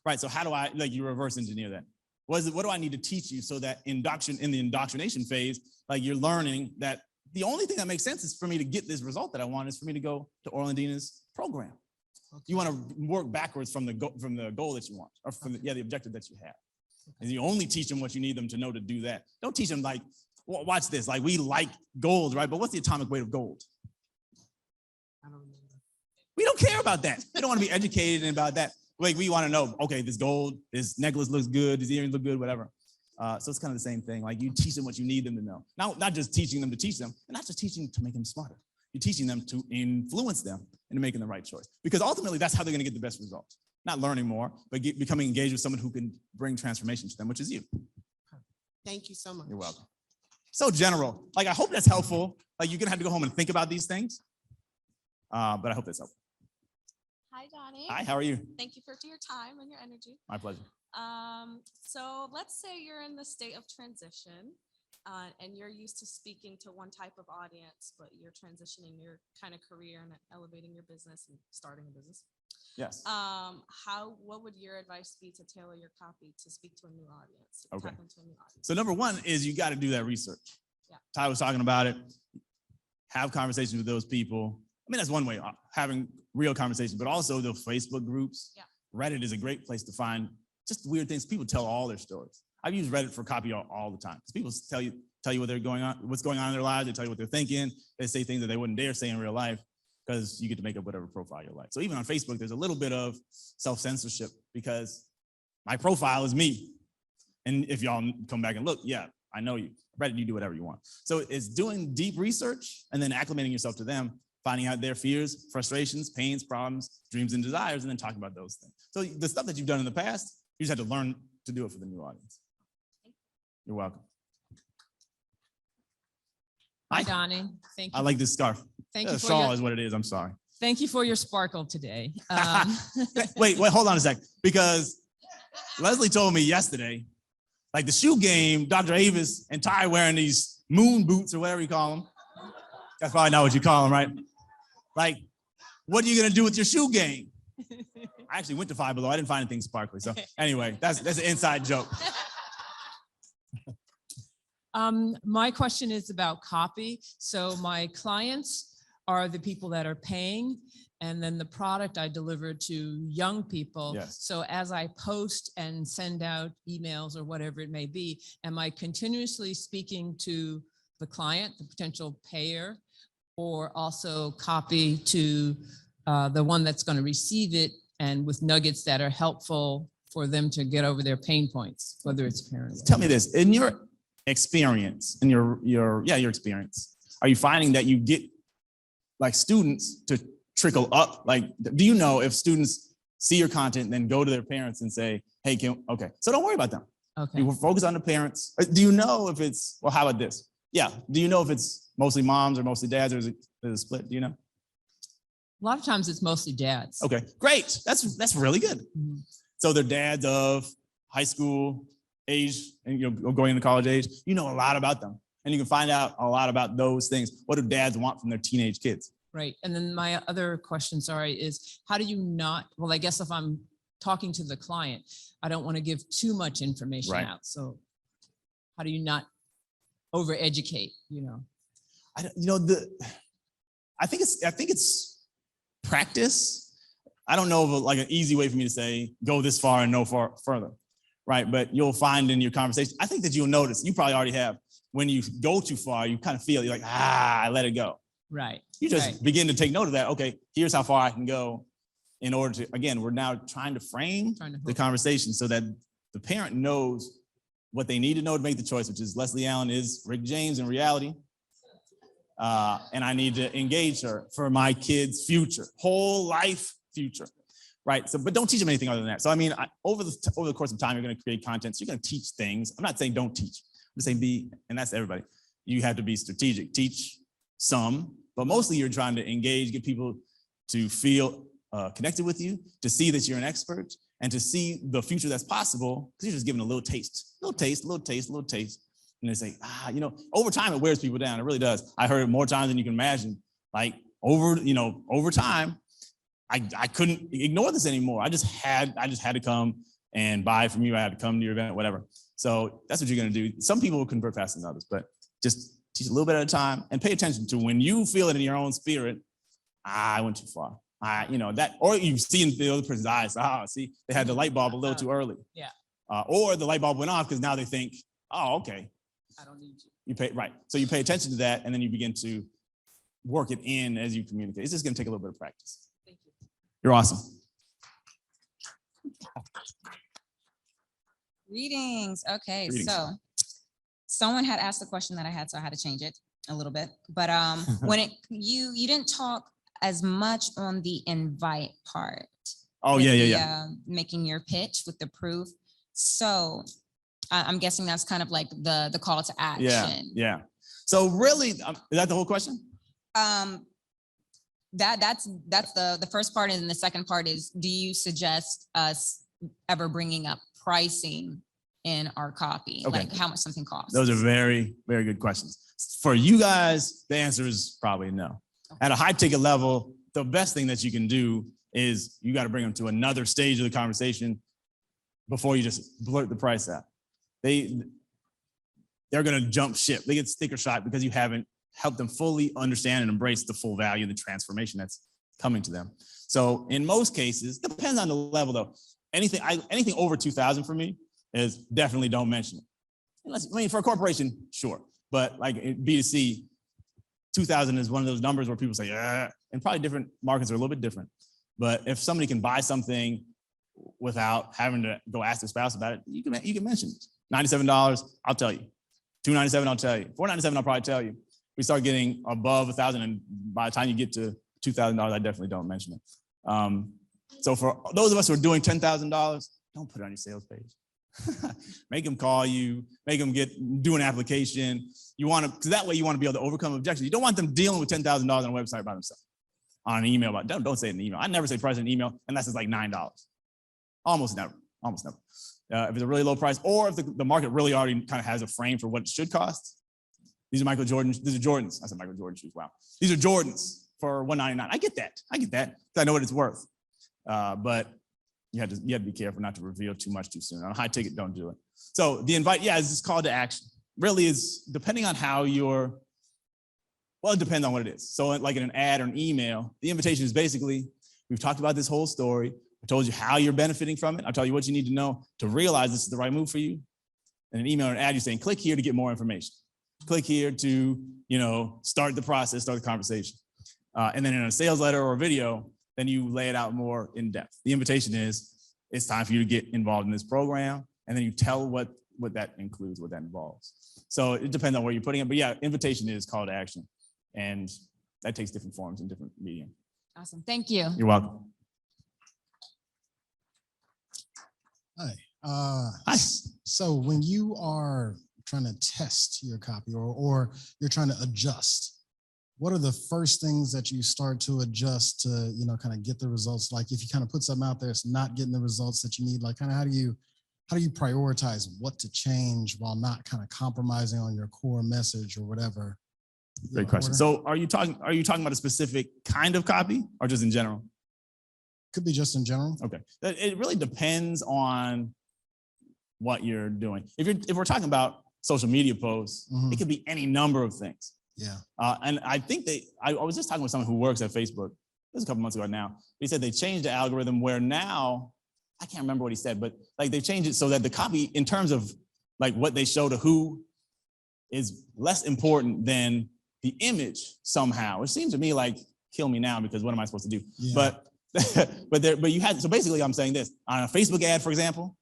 Right. So how do I, you reverse engineer that? What do I need to teach you so that in the indoctrination phase, like you're learning that the only thing that makes sense is for me to get this result that I want is for me to go to Orlandina's program. Okay. You want to work backwards from the goal that you want, or from the objective that you have. And you only teach them what you need them to know to do that. Don't teach them like, watch this, like we like gold, right? But what's the atomic weight of gold? I don't remember. We don't care about that. We don't want to be educated about that. Like we want to know, okay, this gold, this necklace looks good, these earrings look good, whatever. So it's kind of the same thing. Like you teach them what you need them to know. Not just teaching them to teach them, and not just teaching to make them smarter. You're teaching them to influence them into making the right choice. Because ultimately, that's how they're going to get the best results. Not learning more, but becoming engaged with someone who can bring transformation to them, which is you. Thank you so much. You're welcome. So general. Like I hope that's helpful. Like you're going to have to go home and think about these things. But I hope that's helpful. Hi, Donnie. Hi, how are you? Thank you for your time and your energy. My pleasure. So let's say you're in the state of transition and you're used to speaking to one type of audience, but you're transitioning your kind of career and elevating your business and starting a business. Yes. What would your advice be to tailor your copy to speak to a new audience? Okay. Tap into a new audience? So number one is you got to do that research. Yeah. Ty was talking about it. Have conversations with those people. I mean, that's one way, having real conversations, but also the Facebook groups. Yeah. Reddit is a great place to find just weird things. People tell all their stories. I've used Reddit for copy all the time. People tell you what's going on in their lives. They tell you what they're thinking. They say things that they wouldn't dare say in real life because you get to make up whatever profile you like. So even on Facebook, there's a little bit of self-censorship because my profile is me. And if y'all come back and look, yeah, I know you. Reddit, you do whatever you want. So it's doing deep research and then acclimating yourself to them, finding out their fears, frustrations, pains, problems, dreams, and desires, and then talking about those things. So the stuff that you've done in the past, you just have to learn to do it for the new audience. You're welcome. Hi, Donnie. Thank you. I like this scarf. Thank you for shawl your, is what it is. I'm sorry. thank you for your sparkle today. Wait, hold on a sec. Because Leslie told me yesterday, like the shoe game, Dr. Avis and Ty wearing these moon boots or whatever you call them. That's probably not what you call them, right? Like, what are you gonna do with your shoe game? I actually went to Five Below. I didn't find anything sparkly. So anyway, that's an inside joke. My question is about copy. So my clients are the people that are paying, and then the product I deliver to young people. Yes. So as I post and send out emails or whatever it may be, am I continuously speaking to the client, the potential payer, or also copy to the one that's going to receive it, and with nuggets that are helpful for them to get over their pain points, whether it's parents? Tell me this, in your experience, in your experience, are you finding that you get like students to trickle up? Like, do you know if students see your content and then go to their parents and say, hey, okay, so don't worry about them. Okay. You focus on the parents. Do you know if it's, well, how about this? Yeah, do you know if it's mostly moms or mostly dads, or is it split? Do you know? A lot of times it's mostly dads. Okay, great. That's really good. Mm-hmm. So they're dads of high school age and going into college age. You know a lot about them, and you can find out a lot about those things. What do dads want from their teenage kids? Right. And then my other question, sorry, is how do you not, well, I guess if I'm talking to the client, I don't want to give too much information Right. out. So how do you not overeducate, I think it's practice. I don't know of like an easy way for me to say go this far and no far further, right? But you'll find in your conversation, I think that you'll notice, you probably already have, when you go too far, you kind of feel, you're like, I let it go. Right. You just right. begin to take note of that. Okay, here's how far I can go in order to, again, we're now trying to frame the conversation so that the parent knows what they need to know to make the choice, which is Leslie Allen is Rick James in reality. And I need to engage her for my kid's future, whole life future, right? So, but don't teach them anything other than that. So, I mean, over the course of time, you're going to create content. So you're going to teach things. I'm not saying don't teach. I'm saying and that's everybody. You have to be strategic. Teach some, but mostly you're trying to engage, get people to feel connected with you, to see that you're an expert, and to see the future that's possible, because you're just giving a little taste. And they say, over time it wears people down. It really does. I heard it more times than you can imagine. Like over time, I couldn't ignore this anymore. I just had to come and buy from you. I had to come to your event, whatever. So that's what you're going to do. Some people will convert faster than others, but just teach a little bit at a time and pay attention to when you feel it in your own spirit. I went too far. Or you see in the other person's eyes, see, they had the light bulb a little too early. Yeah. Or the light bulb went off because now they think, okay. I don't need you. So you pay attention to that, and then you begin to work it in as you communicate. It's just going to take a little bit of practice. Thank you. You're awesome. Greetings. Okay, Greetings. so someone had asked the question that I had, so I had to change it a little bit. But when you didn't talk as much on the invite part. Oh, yeah. Making your pitch with the proof. So I'm guessing that's kind of like the call to action. Yeah. So really, is that the whole question? That's the first part, and then the second part is, do you suggest us ever bringing up pricing in our copy, Okay. like how much something costs? Those are very, very good questions. For you guys, the answer is probably no. At a high ticket level, the best thing that you can do is you got to bring them to another stage of the conversation before you just blurt the price out. They're going to jump ship. They get sticker shock because you haven't helped them fully understand and embrace the full value of the transformation that's coming to them. So in most cases, depends on the level though. Anything over 2,000 for me is definitely don't mention it. Unless, I mean, for a corporation, sure. But like in B2C, 2,000 is one of those numbers where people say, yeah, and probably different markets are a little bit different. But if somebody can buy something without having to go ask their spouse about it, you can mention it. $97, I'll tell you. $297, I'll tell you. $497, I'll probably tell you. We start getting above 1,000, and by the time you get to $2,000, I definitely don't mention it. So for those of us who are doing $10,000, don't put it on your sales page. Make them call you, make them do an application. You want to, because that way you want to be able to overcome objections. You don't want them dealing with $10,000 on a website by themselves, on an email. Don't say it in the email. I never say price in an email unless it's like $9. Almost never. If it's a really low price, or if the market really already kind of has a frame for what it should cost. These are Michael Jordans. These are Jordans. I said Michael Jordan shoes. Wow. These are Jordans for $199. I get that. Because I know what it's worth. But you have to be careful not to reveal too much too soon. On a high ticket, don't do it. So the invite, is this call to action. Really is depending on how it depends on what it is. So like in an ad or an email, the invitation is basically, we've talked about this whole story. I told you how you're benefiting from it. I'll tell you what you need to know to realize this is the right move for you. In an email or an ad, you're saying, click here to get more information. Click here to, start the process, start the conversation. And then in a sales letter or a video, then you lay it out more in depth. The invitation is, it's time for you to get involved in this program. And then you tell what that includes, what that involves. So it depends on where you're putting it. But yeah, invitation is call to action. And that takes different forms in different medium. Awesome. Thank you. You're welcome. Hi. So when you are trying to test your copy or you're trying to adjust, what are the first things that you start to adjust to, kind of get the results? Like if you kind of put something out there, it's not getting the results that you need, like kind of how do you prioritize what to change while not kind of compromising on your core message or whatever? Great question. So are you talking about a specific kind of copy or just in general? Could be just in general. Okay. It really depends on what you're doing. If we're talking about social media posts, it could be any number of things. Yeah. And I think I was just talking with someone who works at Facebook. This was a couple months ago now. He said they changed the algorithm where now, I can't remember what he said, but like they changed it so that the copy in terms of like what they show to who is less important than the image somehow. It seems to me like kill me now because what am I supposed to do? Yeah. But you had, so basically I'm saying this, on a Facebook ad, for example,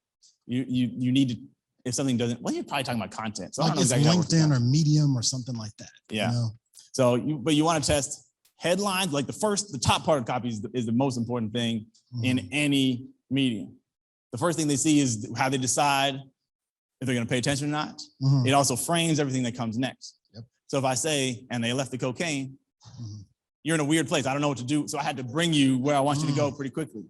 you need to, if something doesn't, well, you're probably talking about content. So like I don't know it's exactly LinkedIn or Medium or something like that. Yeah. So but you want to test headlines, like the top part of copy is the most important thing in any medium. The first thing they see is how they decide if they're going to pay attention or not. It also frames everything that comes next. Yep. So if I say, and they left the cocaine, you're in a weird place. I don't know what to do. So I had to bring you where I want you to go pretty quickly.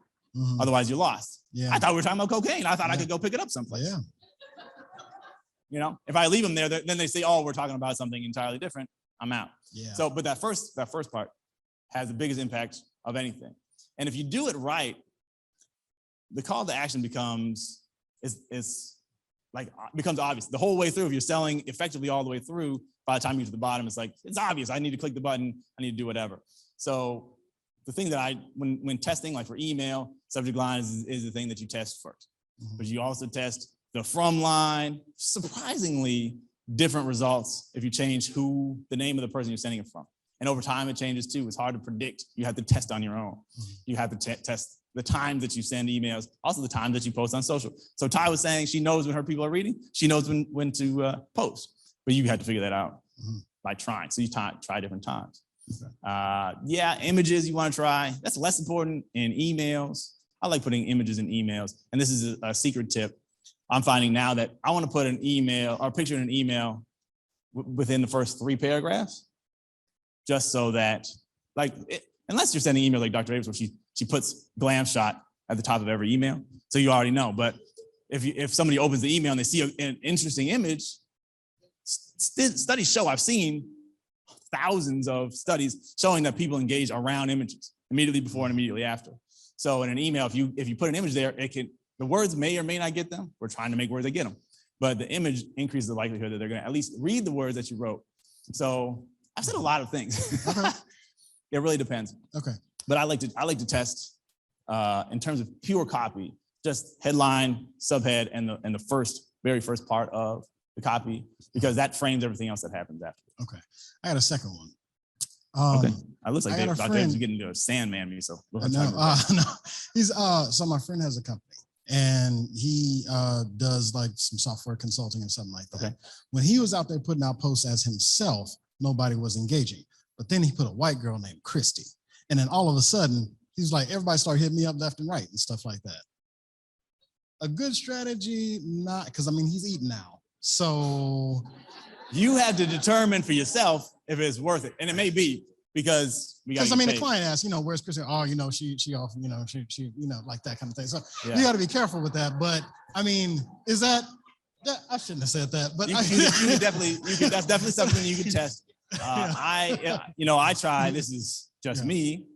Otherwise you're lost. Yeah. I thought we were talking about cocaine. I thought I could go pick it up someplace. Yeah. If I leave them there, then they say, oh, we're talking about something entirely different. I'm out. Yeah. So, but that first part has the biggest impact of anything. And if you do it right, the call to action becomes obvious the whole way through. If you're selling effectively all the way through, by the time you get to the bottom, it's obvious. I need to click the button. I need to do whatever. So the thing that when testing, like for email, subject line is the thing that you test first. But you also test the from line. Surprisingly different results if you change the name of the person you're sending it from. And over time it changes too. It's hard to predict. You have to test on your own. You have to test the time that you send emails, also the time that you post on social. So Ty was saying she knows when her people are reading. She knows when to post, but you had to figure that out by trying. So you try different times. Images you want to try. That's less important in emails. I like putting images in emails. And this is a secret tip. I'm finding now that I want to put an email or picture in an email within the first 3 paragraphs, just so that, unless you're sending email like Dr. Abrams, where she puts glam shot at the top of every email, so you already know. But if somebody opens the email and they see an interesting image, studies show, I've seen thousands of studies showing that people engage around images immediately before and immediately after. So in an email, if you put an image there, the words may or may not get them. We're trying to make words that get them, but the image increases the likelihood that they're going to at least read the words that you wrote. So I've said a lot of things. Okay. It really depends. Okay. But I like to test in terms of pure copy, just headline, subhead, and the very first part of the copy, because that frames everything else that happens after. Okay. I got a second one. Okay. It looks like I got a Dr. friend- Evans is getting into a Sandman me, so we'll have to No, talk about that. no. He's so my friend has a company and he does like some software consulting and something like that. Okay. When he was out there putting out posts as himself, nobody was engaging. But then he put a white girl named Christy. And then all of a sudden, he's like, everybody started hitting me up left and right and stuff like that. A good strategy, not because I mean he's eating now. So You have to determine for yourself if it's worth it. And it may be because we got because I mean the paid. client asks, where's Christy? Oh, she off, she like that kind of thing. So Yeah. you got to be careful with that. But I mean, is that I shouldn't have said that, but You could definitely, that's definitely something you can test. I try, this is just Yeah. me.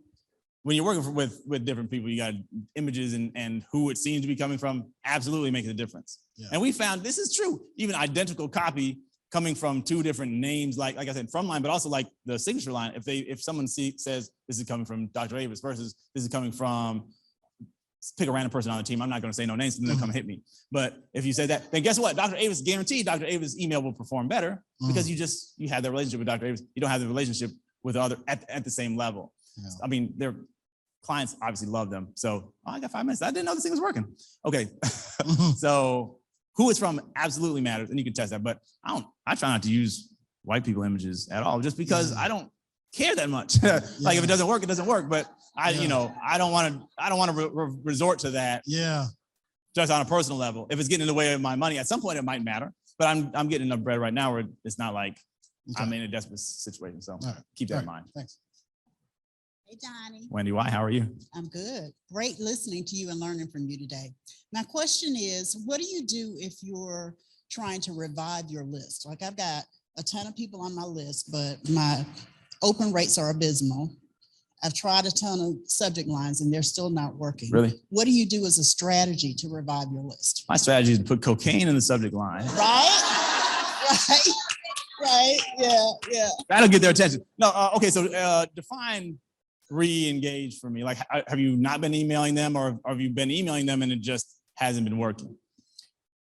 When you're working with different people, you got images and who it seems to be coming from absolutely makes a difference. Yeah. And we found this is true. Even identical copy coming from two different names, like I said, from line, but also like the signature line. If someone says this is coming from Dr. Avis versus this is coming from, pick a random person on the team. I'm not going to say no names, and they'll come hit me. But if you say that, then guess what? Dr. Avis, guaranteed Dr. Avis' email will perform better because you have that relationship with Dr. Avis. You don't have the relationship with other at the same level. Yeah. I mean, their clients obviously love them. So I got 5 minutes. I didn't know this thing was working. Okay. So who it's from absolutely matters, and you can test that. But I try not to use white people images at all, just because I don't care that much. Like if it doesn't work, it doesn't work. But I don't want to resort to that. Yeah. Just on a personal level. If it's getting in the way of my money, at some point it might matter. But I'm getting enough bread right now where it's not like I'm in a desperate situation. So right. keep that All in right. mind. Thanks. Hey, Donnie. Wendy, why? How are you? I'm good. Great listening to you and learning from you today. My question is, what do you do if you're trying to revive your list? Like I've got a ton of people on my list, but my open rates are abysmal. I've tried a ton of subject lines and they're still not working. Really? What do you do as a strategy to revive your list? My strategy is to put cocaine in the subject line. Right? Right. Yeah. That'll get their attention. No, okay. So define re-engage for me. Like, have you not been emailing them, or have you been emailing them and it just hasn't been working?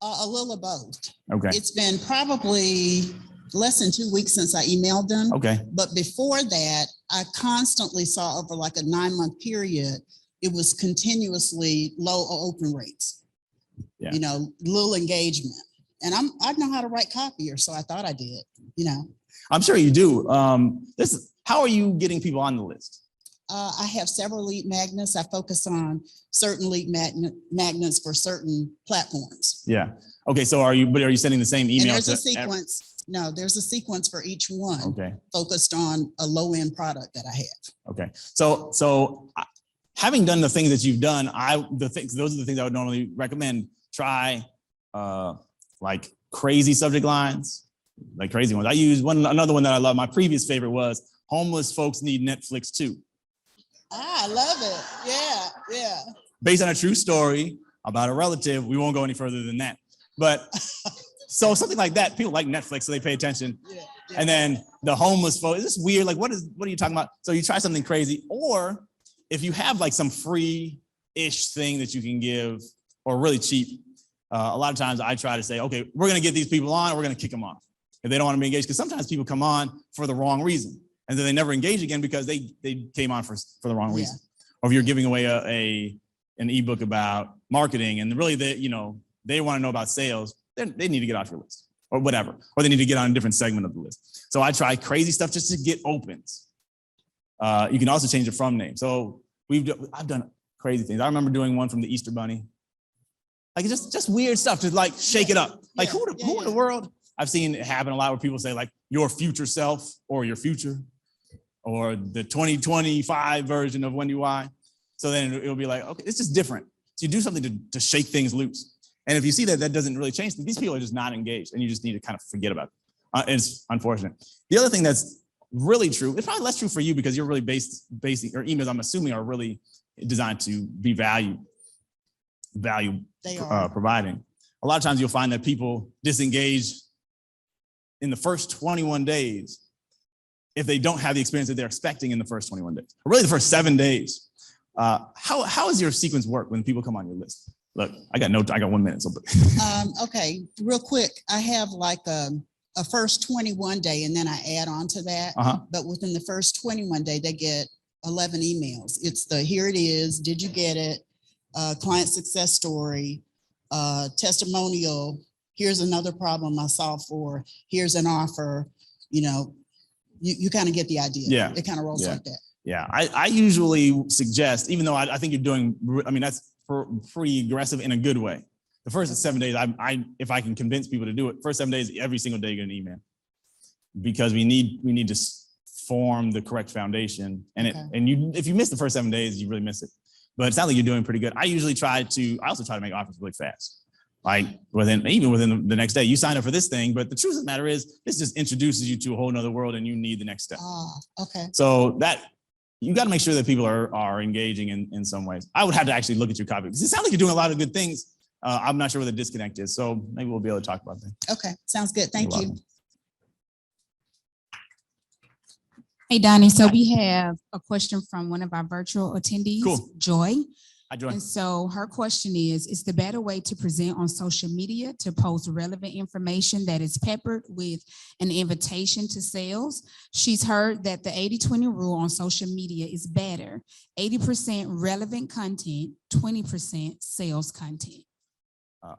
A little of both. Okay. It's been probably less than 2 weeks since I emailed them. Okay. But before that, I constantly saw over like a 9-month period, it was continuously low open rates. Yeah. Little engagement. And I know how to write copy, or so I thought I did, I'm sure you do. How are you getting people on the list? I have several lead magnets. I focus on certain lead magnets for certain platforms. Yeah. Okay. So are you sending the same And email? there's a sequence. No, there's a sequence for each one. Okay. Focused on a low-end product that I have. Okay. So having done the things that you've done, those are the things I would normally recommend. Try like crazy subject lines, like crazy ones. I use another one that I love. My previous favorite was homeless folks need Netflix too. I love it. Yeah. Based on a true story about a relative. We won't go any further than that. But so something like that, people like Netflix, so they pay attention. Yeah. And then the homeless folks, is this weird? Like, what are you talking about? So you try something crazy, or if you have like some free-ish thing that you can give, or really cheap, a lot of times I try to say, okay, we're going to get these people on, or we're going to kick them off if they don't want to be engaged. Because sometimes people come on for the wrong reason, and then they never engage again because they came on for the wrong reason. Or if you're giving away an ebook about marketing, and really they want to know about sales, then they need to get off your list or whatever, or they need to get on a different segment of the list. So I try crazy stuff just to get opens. You can also change the from name. So I've done crazy things. I remember doing one from the Easter Bunny. Like just weird stuff to like shake it up. Like who in the world? I've seen it happen a lot where people say like your future self or your future or the 2025 version of Wendy Y. So then it'll be like, okay, it's just different. So you do something to shake things loose. And if you see that that doesn't really change, these people are just not engaged, and you just need to kind of forget about it. It's unfortunate. The other thing that's really true, it's probably less true for you because you're really basing your emails, I'm assuming, are really designed to be value They are. providing. A lot of times you'll find that people disengage in the first 21 days if they don't have the experience that they're expecting in the first 21 days, or really the first 7 days. How does your sequence work when people come on your list? Look, I got 1 minute. So. Okay, real quick. I have like a first 21 day, and then I add on to that. But within the first 21 day, they get 11 emails. It's the, here it is, did you get it? Client success story, testimonial. Here's another problem I solved for. Here's an offer. You know, you kind of get the idea. Yeah. It kind of rolls like that. Yeah, I usually suggest, even though I think you're doing, I mean, that's pretty aggressive in a good way. The first 7 days, if I can convince people to do it, first 7 days, every single day you're gonna email, because we need to form the correct foundation. And if you miss the first 7 days, you really miss it. But it sounds like you're doing pretty good. I also try to make offers really fast. Like within the next day, you sign up for this thing, but the truth of the matter is this just introduces you to a whole nother world and you need the next step. Okay. So that you got to make sure that people are engaging in some ways. I would have to actually look at your copy because it sounds like you're doing a lot of good things. I'm not sure where the disconnect is. So maybe we'll be able to talk about that. Okay, sounds good. Thank you. Hey, Donnie, so we have a question from one of our virtual attendees, Cool. Joy. Hi, Joy. And so her question is the better way to present on social media to post relevant information that is peppered with an invitation to sales? She's heard that the 80-20 rule on social media is better. 80% relevant content, 20% sales content.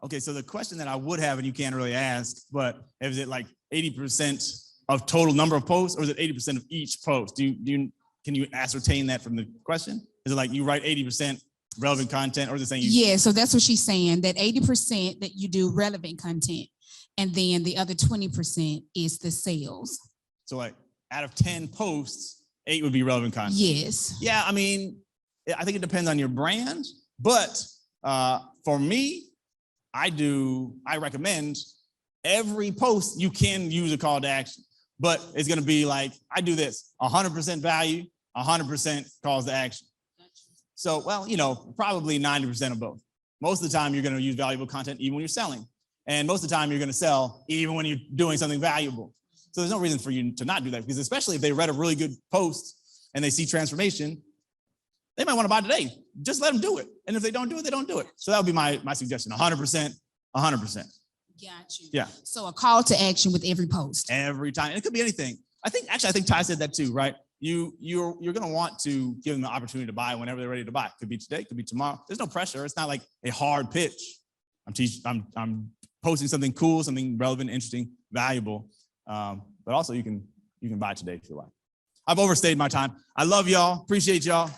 Okay, so the question that I would have, and you can't really ask, but is it like 80% of total number of posts, or is it 80% of each post? Can you ascertain that from the question? Is it like you write 80% relevant content, or is it saying you? Yeah, so that's what she's saying, that 80% that you do relevant content, and then the other 20% is the sales. So like out of 10 posts, 8 would be relevant content. Yes. Yeah, I mean, I think it depends on your brand, but for me, I recommend every post you can use a call to action, but it's gonna be like, I do this, 100% value, 100% calls to action. So, well, probably 90% of both. Most of the time you're gonna use valuable content even when you're selling. And most of the time you're gonna sell even when you're doing something valuable. So there's no reason for you to not do that, because especially if they read a really good post and they see transformation, they might wanna buy today. Just let them do it. And if they don't do it, they don't do it. So that would be my suggestion, 100%, 100%. Got you. Yeah. So a call to action with every post. Every time. And it could be anything. I think Ty said that too, right? You're gonna want to give them the opportunity to buy whenever they're ready to buy. Could be today, could be tomorrow. There's no pressure. It's not like a hard pitch. I'm posting something cool, something relevant, interesting, valuable. But also you can buy today if you like. I've overstayed my time. I love y'all. Appreciate y'all.